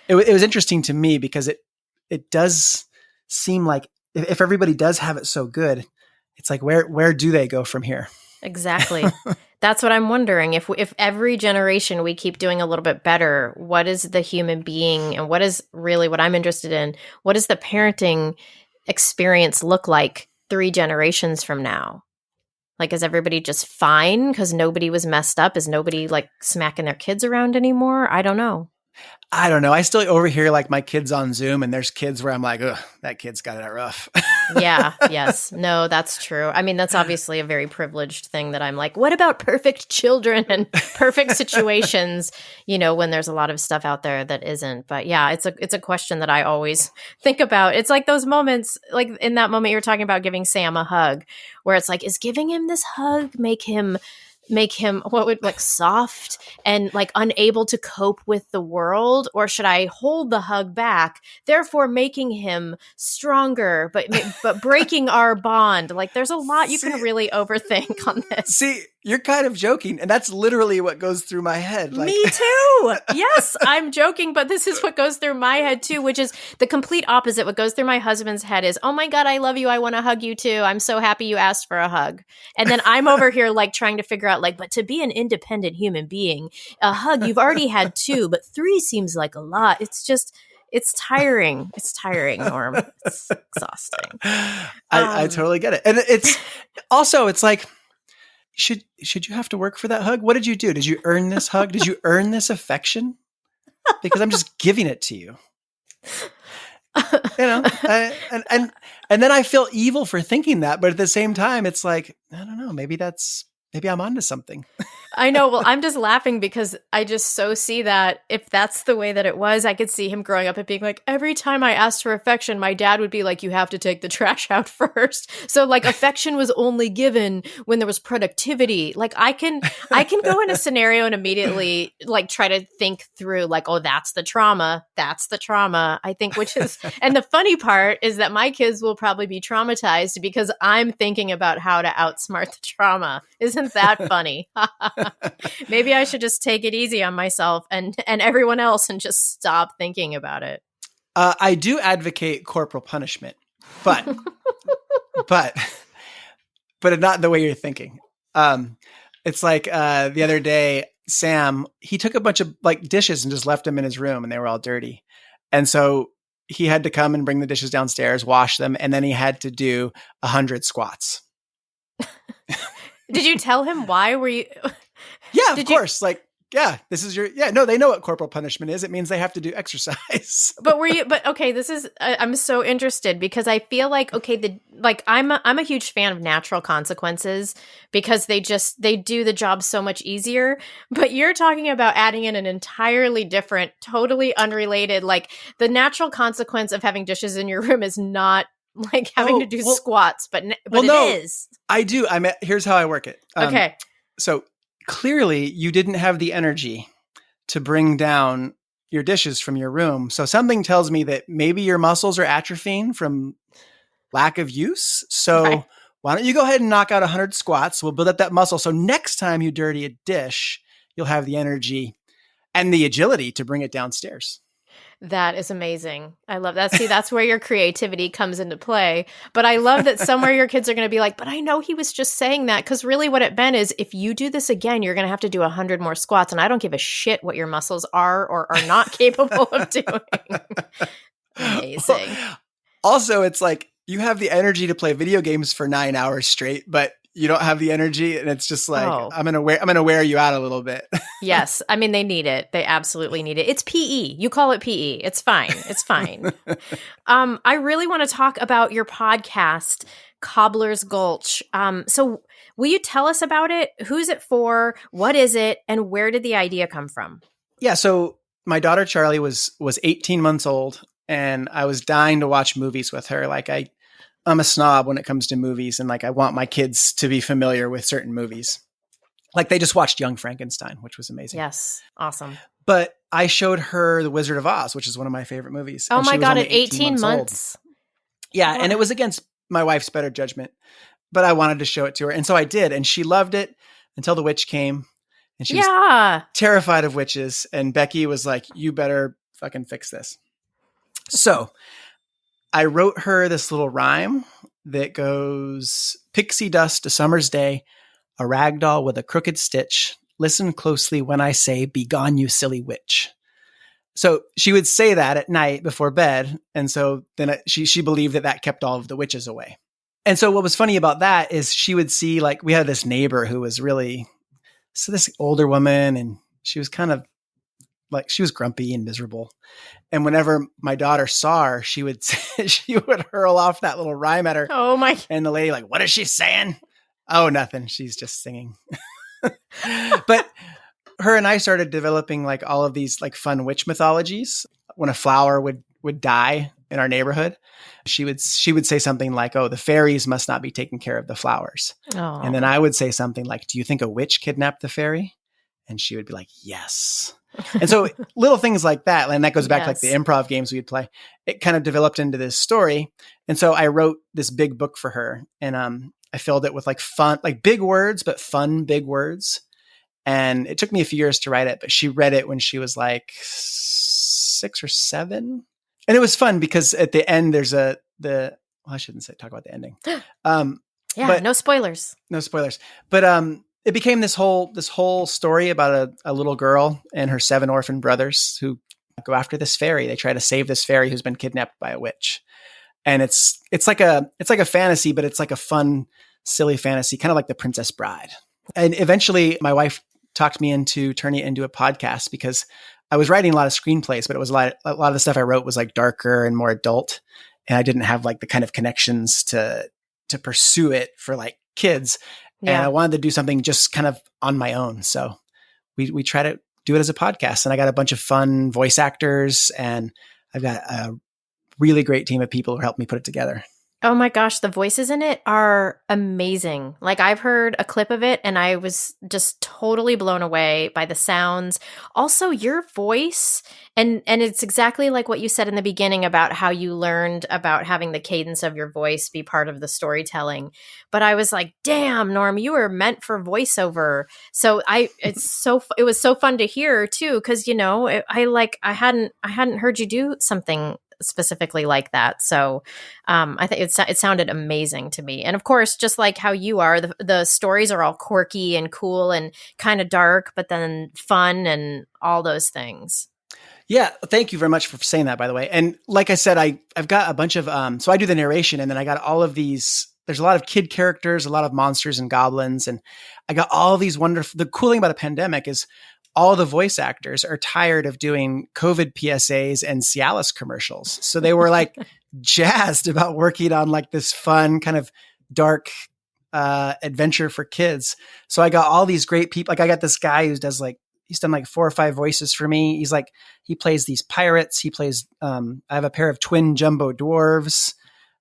it was interesting to me because it does seem like if everybody does have it so good, it's like, where do they go from here? Exactly. That's what I'm wondering. If every generation we keep doing a little bit better, what is the human being, and what is really what I'm interested in? What does the parenting experience look like 3 generations from now? Like, is everybody just fine because nobody was messed up? Is nobody like smacking their kids around anymore? I don't know. I don't know. I still overhear like my kids on Zoom, and there's kids where I'm like, ugh, that kid's got it rough. Yeah. Yes. No, that's true. I mean, that's obviously a very privileged thing that I'm like, what about perfect children and perfect situations, when there's a lot of stuff out there that isn't. But yeah, it's a question that I always think about. It's like those moments, like in that moment you were talking about giving Sam a hug, where it's like, is giving him this hug make him what would like soft and like unable to cope with the world, or should I hold the hug back, therefore making him stronger but breaking our bond? Like, there's a lot you can really overthink on this. See, you're kind of joking, and that's literally what goes through my head. Like- Me too. Yes, I'm joking, but this is what goes through my head too, which is the complete opposite. What goes through my husband's head is, oh my God, I love you, I want to hug you too, I'm so happy you asked for a hug. And then I'm over here like trying to figure out like, but to be an independent human being, a hug, you've already had 2, but 3 seems like a lot. It's tiring. It's tiring, Norm. It's exhausting. I totally get it. And it's like, should you have to work for that hug? What did you do? Did you earn this hug? Did you earn this affection? Because I'm just giving it to you. And then I feel evil for thinking that, but at the same time, it's like, I don't know, maybe I'm onto something. I know. Well, I'm just laughing because I just so see that if that's the way that it was, I could see him growing up and being like, every time I asked for affection, my dad would be like, you have to take the trash out first. So like affection was only given when there was productivity. Like I can go in a scenario and immediately like try to think through like, oh, that's the trauma. That's the trauma. I think, which is, and the funny part is that my kids will probably be traumatized because I'm thinking about how to outsmart the trauma. Isn't that funny? Maybe I should just take it easy on myself and everyone else and just stop thinking about it. I do advocate corporal punishment, but not the way you're thinking. It's like the other day, Sam, he took a bunch of like dishes and just left them in his room, and they were all dirty. And so he had to come and bring the dishes downstairs, wash them, and then he had to do 100 squats. Did you tell him why? Were you? Yeah, of course. Like, yeah, this is no, they know what corporal punishment is. It means they have to do exercise. But okay, this is, I'm so interested because I feel like, okay, I'm a huge fan of natural consequences because they do the job so much easier. But you're talking about adding in an entirely different, totally unrelated, like the natural consequence of having dishes in your room is not like having to do squats, but no, it is. I do. Here's how I work it. Okay. So clearly you didn't have the energy to bring down your dishes from your room. So something tells me that maybe your muscles are atrophying from lack of use. So Why don't you go ahead and knock out 100 squats? We'll build up that muscle. So next time you dirty a dish, you'll have the energy and the agility to bring it downstairs. That is amazing. I love that. See, that's where your creativity comes into play. But I love that somewhere your kids are going to be like, but I know he was just saying that, because really what it meant is if you do this again, you're going to have to do 100 more squats. And I don't give a shit what your muscles are or are not capable of doing. Amazing. Also, it's like you have the energy to play video games for 9 hours straight, but you don't have the energy, and it's just like, I'm gonna wear you out a little bit. Yes. I mean, they need it. They absolutely need it. It's PE. You call it PE. It's fine. It's fine. I really want to talk about your podcast, Cobbler's Gulch. So will you tell us about it? Who's it for? What is it? And where did the idea come from? Yeah. So my daughter, Charlie, was 18 months old, and I was dying to watch movies with her. Like I'm a snob when it comes to movies, and like I want my kids to be familiar with certain movies. Like they just watched Young Frankenstein, which was amazing. Yes. Awesome. But I showed her The Wizard of Oz, which is one of my favorite movies. Oh my God, at 18 months. Yeah. What? And it was against my wife's better judgment, but I wanted to show it to her. And so I did. And she loved it until the witch came, and she was terrified of witches. And Becky was like, you better fucking fix this. So I wrote her this little rhyme that goes, "Pixie dust, a summer's day, a rag doll with a crooked stitch. Listen closely when I say, be gone, you silly witch." So she would say that at night before bed. And so then she believed that kept all of the witches away. And so what was funny about that is she would see, like, we had this neighbor who was really, so this older woman, and she was kind of like, she was grumpy and miserable. And whenever my daughter saw her, she would hurl off that little rhyme at her. Oh my. And the lady, like, "What is she saying?" "Oh, nothing. She's just singing." But her and I started developing like all of these like fun witch mythologies. When a flower would die in our neighborhood, she would say something like, "Oh, the fairies must not be taking care of the flowers." Oh. And then I would say something like, "Do you think a witch kidnapped the fairy?" And she would be like, "Yes." And so little things like that, and that goes back to like the improv games we'd play. It kind of developed into this story. And so I wrote this big book for her, and I filled it with like fun, like big words, but fun big words. And it took me a few years to write it, but she read it when she was like 6 or 7. And it was fun because at the end there's I shouldn't talk about the ending. But no spoilers. No spoilers. But it became this whole story about a little girl and her 7 orphan brothers who go after this fairy. They try to save this fairy who's been kidnapped by a witch. And it's like a fantasy, but it's like a fun, silly fantasy, kind of like The Princess Bride. And eventually my wife talked me into turning it into a podcast because I was writing a lot of screenplays, but it was a lot of the stuff I wrote was like darker and more adult. And I didn't have like the kind of connections to pursue it for like kids. Yeah. And I wanted to do something just kind of on my own. So we try to do it as a podcast. And I got a bunch of fun voice actors, and I've got a really great team of people who helped me put it together. Oh my gosh, the voices in it are amazing. Like, I've heard a clip of it and I was just totally blown away by the sounds. Also, your voice, and it's exactly like what you said in the beginning about how you learned about having the cadence of your voice be part of the storytelling. But I was like, damn, Norm, you were meant for voiceover. So it was so fun to hear too, because I hadn't heard you do something specifically like that. So I think it sounded amazing to me. And of course, just like how you are, the stories are all quirky and cool and kind of dark, but then fun and all those things. Yeah. Thank you very much for saying that, by the way. And like I said, I've got a bunch of, so I do the narration, and then I got all of these, there's a lot of kid characters, a lot of monsters and goblins. And I got all these wonderful, the cool thing about a pandemic is all the voice actors are tired of doing COVID PSAs and Cialis commercials. So they were like jazzed about working on like this fun kind of dark adventure for kids. So I got all these great people. Like I got this guy who does like, he's done like 4 or 5 voices for me. He's like, he plays these pirates. He plays, I have a pair of twin jumbo dwarves.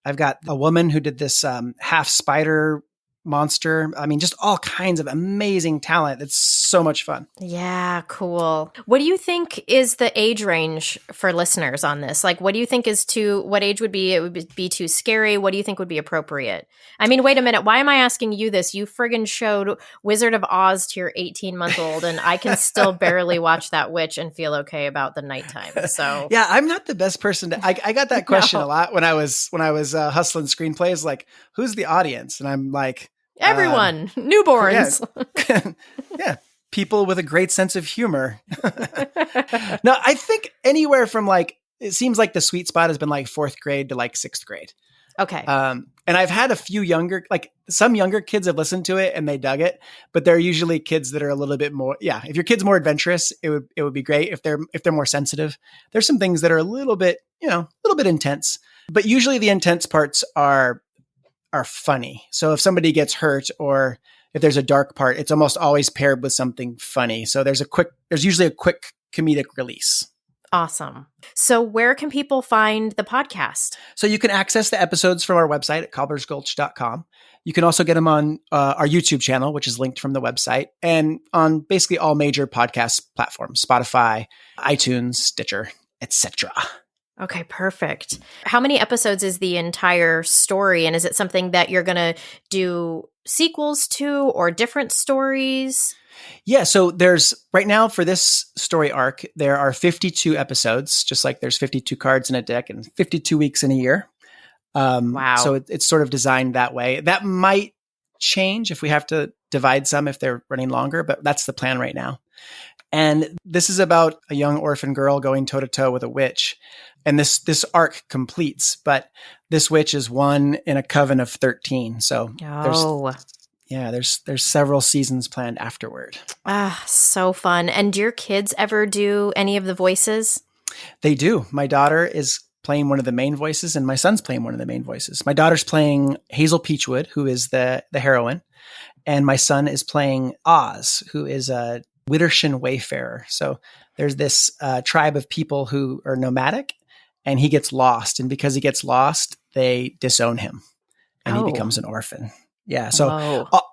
I've got a woman who did this half spider monster. I mean, just all kinds of amazing talent. It's so much fun. Yeah, cool. What do you think is the age range for listeners on this? Like, what do you think what age would be too scary? What do you think would be appropriate? I mean, wait a minute. Why am I asking you this? You friggin' showed Wizard of Oz to your 18-month-old, and I can still barely watch that witch and feel okay about the nighttime. So yeah, I'm not the best person I got that question a lot when I was hustling screenplays, like, who's the audience? And I'm like, everyone, newborns. Yeah, people with a great sense of humor. No, I think anywhere from like, it seems like the sweet spot has been like 4th grade to like 6th grade. Okay. And I've had a few some younger kids have listened to it and they dug it, but they're usually kids that are a little bit more, if your kid's more adventurous, it would be great. If they're more sensitive, there's some things that are a little bit intense, but usually the intense parts are funny. So if somebody gets hurt or if there's a dark part, it's almost always paired with something funny. So there's usually a quick comedic release. Awesome. So where can people find the podcast? So you can access the episodes from our website at cobblersgulch.com. You can also get them on our YouTube channel, which is linked from the website, and on basically all major podcast platforms, Spotify, iTunes, Stitcher, etc. Okay, perfect. How many episodes is the entire story? And is it something that you're going to do sequels to or different stories? Yeah, so there's right now for this story arc, there are 52 episodes, just like there's 52 cards in a deck and 52 weeks in a year. Wow. So it's sort of designed that way. That might change if we have to divide some if they're running longer, but that's the plan right now. And this is about a young orphan girl going toe to toe with a witch. And this arc completes, but this witch is one in a coven of 13. So there's several seasons planned afterward. So fun. And do your kids ever do any of the voices? They do. My daughter is playing one of the main voices, and my son's playing one of the main voices. My daughter's playing Hazel Peachwood, who is the heroine, and my son is playing Oz, who is a Widdershin wayfarer. So there's this tribe of people who are nomadic, and he gets lost. And because he gets lost, they disown him, and he becomes an orphan. Yeah. So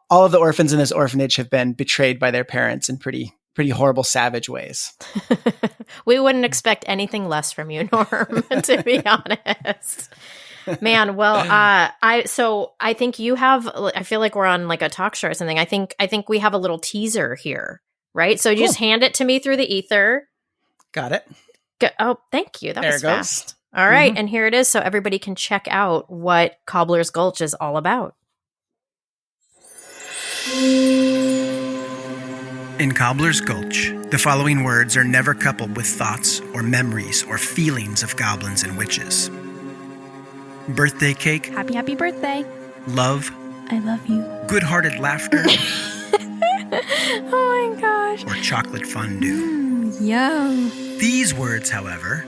all of the orphans in this orphanage have been betrayed by their parents in pretty horrible, savage ways. We wouldn't expect anything less from you, Norm, to be honest. Man, well, I think you have, I feel like we're on like a talk show or something. I think we have a little teaser here, right? So you just hand it to me through the ether. Got it. Oh, thank you. That was fast. All right. And here it is. So everybody can check out what Cobbler's Gulch is all about. In Cobbler's Gulch, the following words are never coupled with thoughts or memories or feelings of goblins and witches. Birthday cake. Happy, happy birthday. Love. I love you. Good-hearted laughter. Oh my gosh. Or chocolate fondue. Yum. These words, however,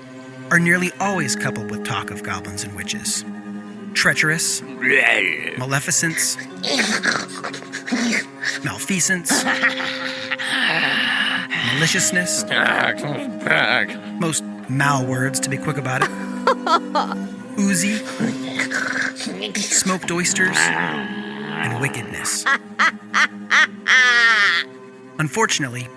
are nearly always coupled with talk of goblins and witches. Treacherous. Maleficence. Malfeasance. Maliciousness. Most mal words, to be quick about it. Oozy. Smoked oysters. And wickedness. Unfortunately,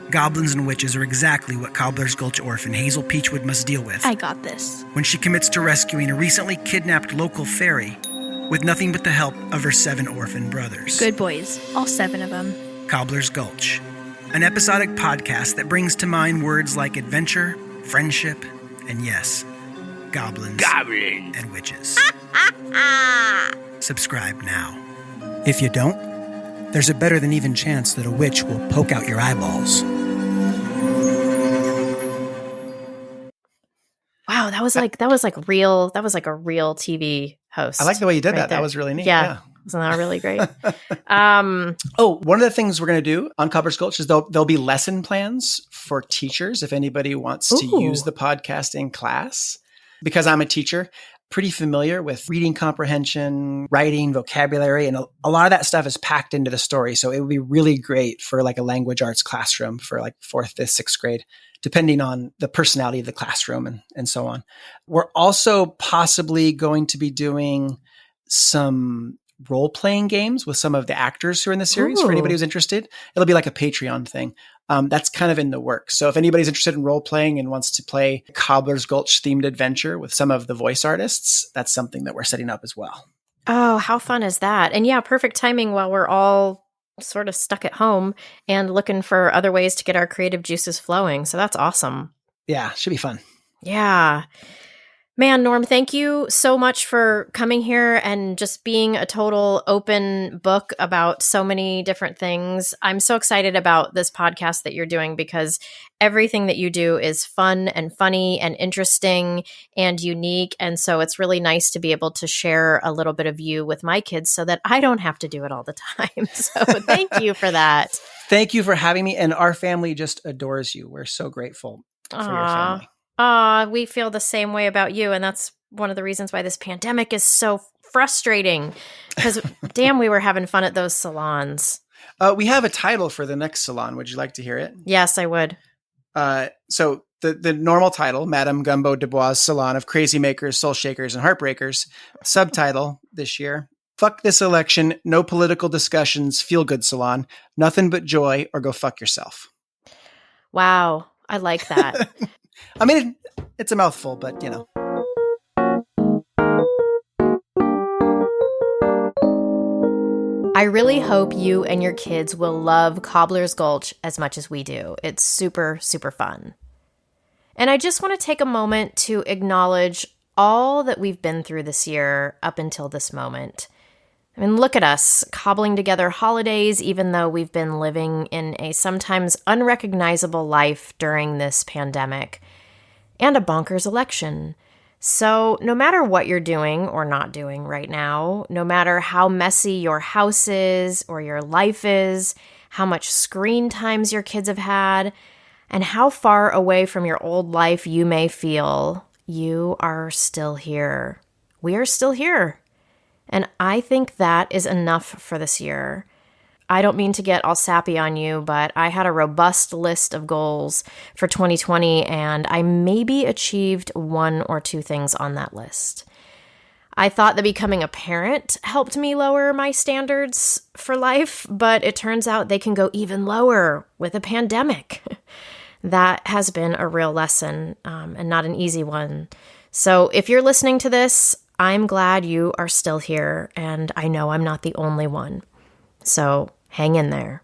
goblins and witches are exactly what Cobbler's Gulch orphan Hazel Peachwood must deal with. I got this. When she commits to rescuing a recently kidnapped local fairy with nothing but the help of her 7 orphan brothers. Good boys. All 7 of them. Cobbler's Gulch, an episodic podcast that brings to mind words like adventure, friendship, and yes, goblins and witches. Subscribe now. If you don't, there's a better than even chance that a witch will poke out your eyeballs. Wow, that was like a real TV host. I like the way you did right that. there. That was really neat. Yeah. Wasn't that really great? One of the things we're going to do on Cobbler's Gulch is there'll be lesson plans for teachers if anybody wants to use the podcast in class. Because I'm a teacher, pretty familiar with reading comprehension, writing, vocabulary, and a lot of that stuff is packed into the story. So it would be really great for like a language arts classroom for like 4th, 5th, 6th grade, depending on the personality of the classroom and so on. We're also possibly going to be doing some role-playing games with some of the actors who are in the series. For anybody who's interested. It'll be like a Patreon thing. That's kind of in the works. So if anybody's interested in role-playing and wants to play Cobbler's Gulch themed adventure with some of the voice artists, that's something that we're setting up as well. Oh, how fun is that? And yeah, perfect timing while we're all sort of stuck at home and looking for other ways to get our creative juices flowing. So that's awesome. Yeah, should be fun. Yeah. Man, Norm, thank you so much for coming here and just being a total open book about so many different things. I'm so excited about this podcast that you're doing because everything that you do is fun and funny and interesting and unique. And so it's really nice to be able to share a little bit of you with my kids so that I don't have to do it all the time. So thank you for that. Thank you for having me. And our family just adores you. We're so grateful for your family. We feel the same way about you. And that's one of the reasons why this pandemic is so frustrating. Because damn, we were having fun at those salons. We have a title for the next salon. Would you like to hear it? Yes, I would. So the normal title, Madame Gumbo Dubois' Salon of Crazy Makers, Soul Shakers, and Heartbreakers. Subtitle this year, Fuck This Election, No Political Discussions, Feel Good Salon, Nothing But Joy, or Go Fuck Yourself. Wow. I like that. I mean, it's a mouthful, but you know. I really hope you and your kids will love Cobbler's Gulch as much as we do. It's super, super fun. And I just want to take a moment to acknowledge all that we've been through this year up until this moment. I mean, look at us, cobbling together holidays, even though we've been living in a sometimes unrecognizable life during this pandemic, and a bonkers election. So no matter what you're doing or not doing right now, no matter how messy your house is or your life is, how much screen times your kids have had, and how far away from your old life you may feel, you are still here. We are still here. And I think that is enough for this year. I don't mean to get all sappy on you, but I had a robust list of goals for 2020, and I maybe achieved 1 or 2 things on that list. I thought that becoming a parent helped me lower my standards for life, but it turns out they can go even lower with a pandemic. That has been a real lesson, and not an easy one. So if you're listening to this, I'm glad you are still here, and I know I'm not the only one. So hang in there.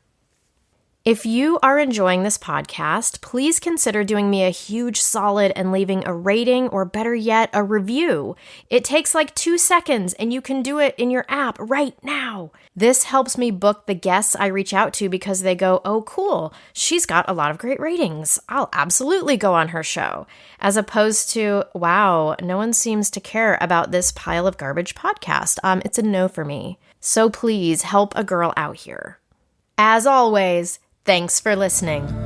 If you are enjoying this podcast, please consider doing me a huge solid and leaving a rating, or better yet, a review. It takes like 2 seconds, and you can do it in your app right now. This helps me book the guests I reach out to because they go, oh, cool, she's got a lot of great ratings. I'll absolutely go on her show. As opposed to, wow, no one seems to care about this pile of garbage podcast. It's a no for me. So please help a girl out here. As always, thanks for listening.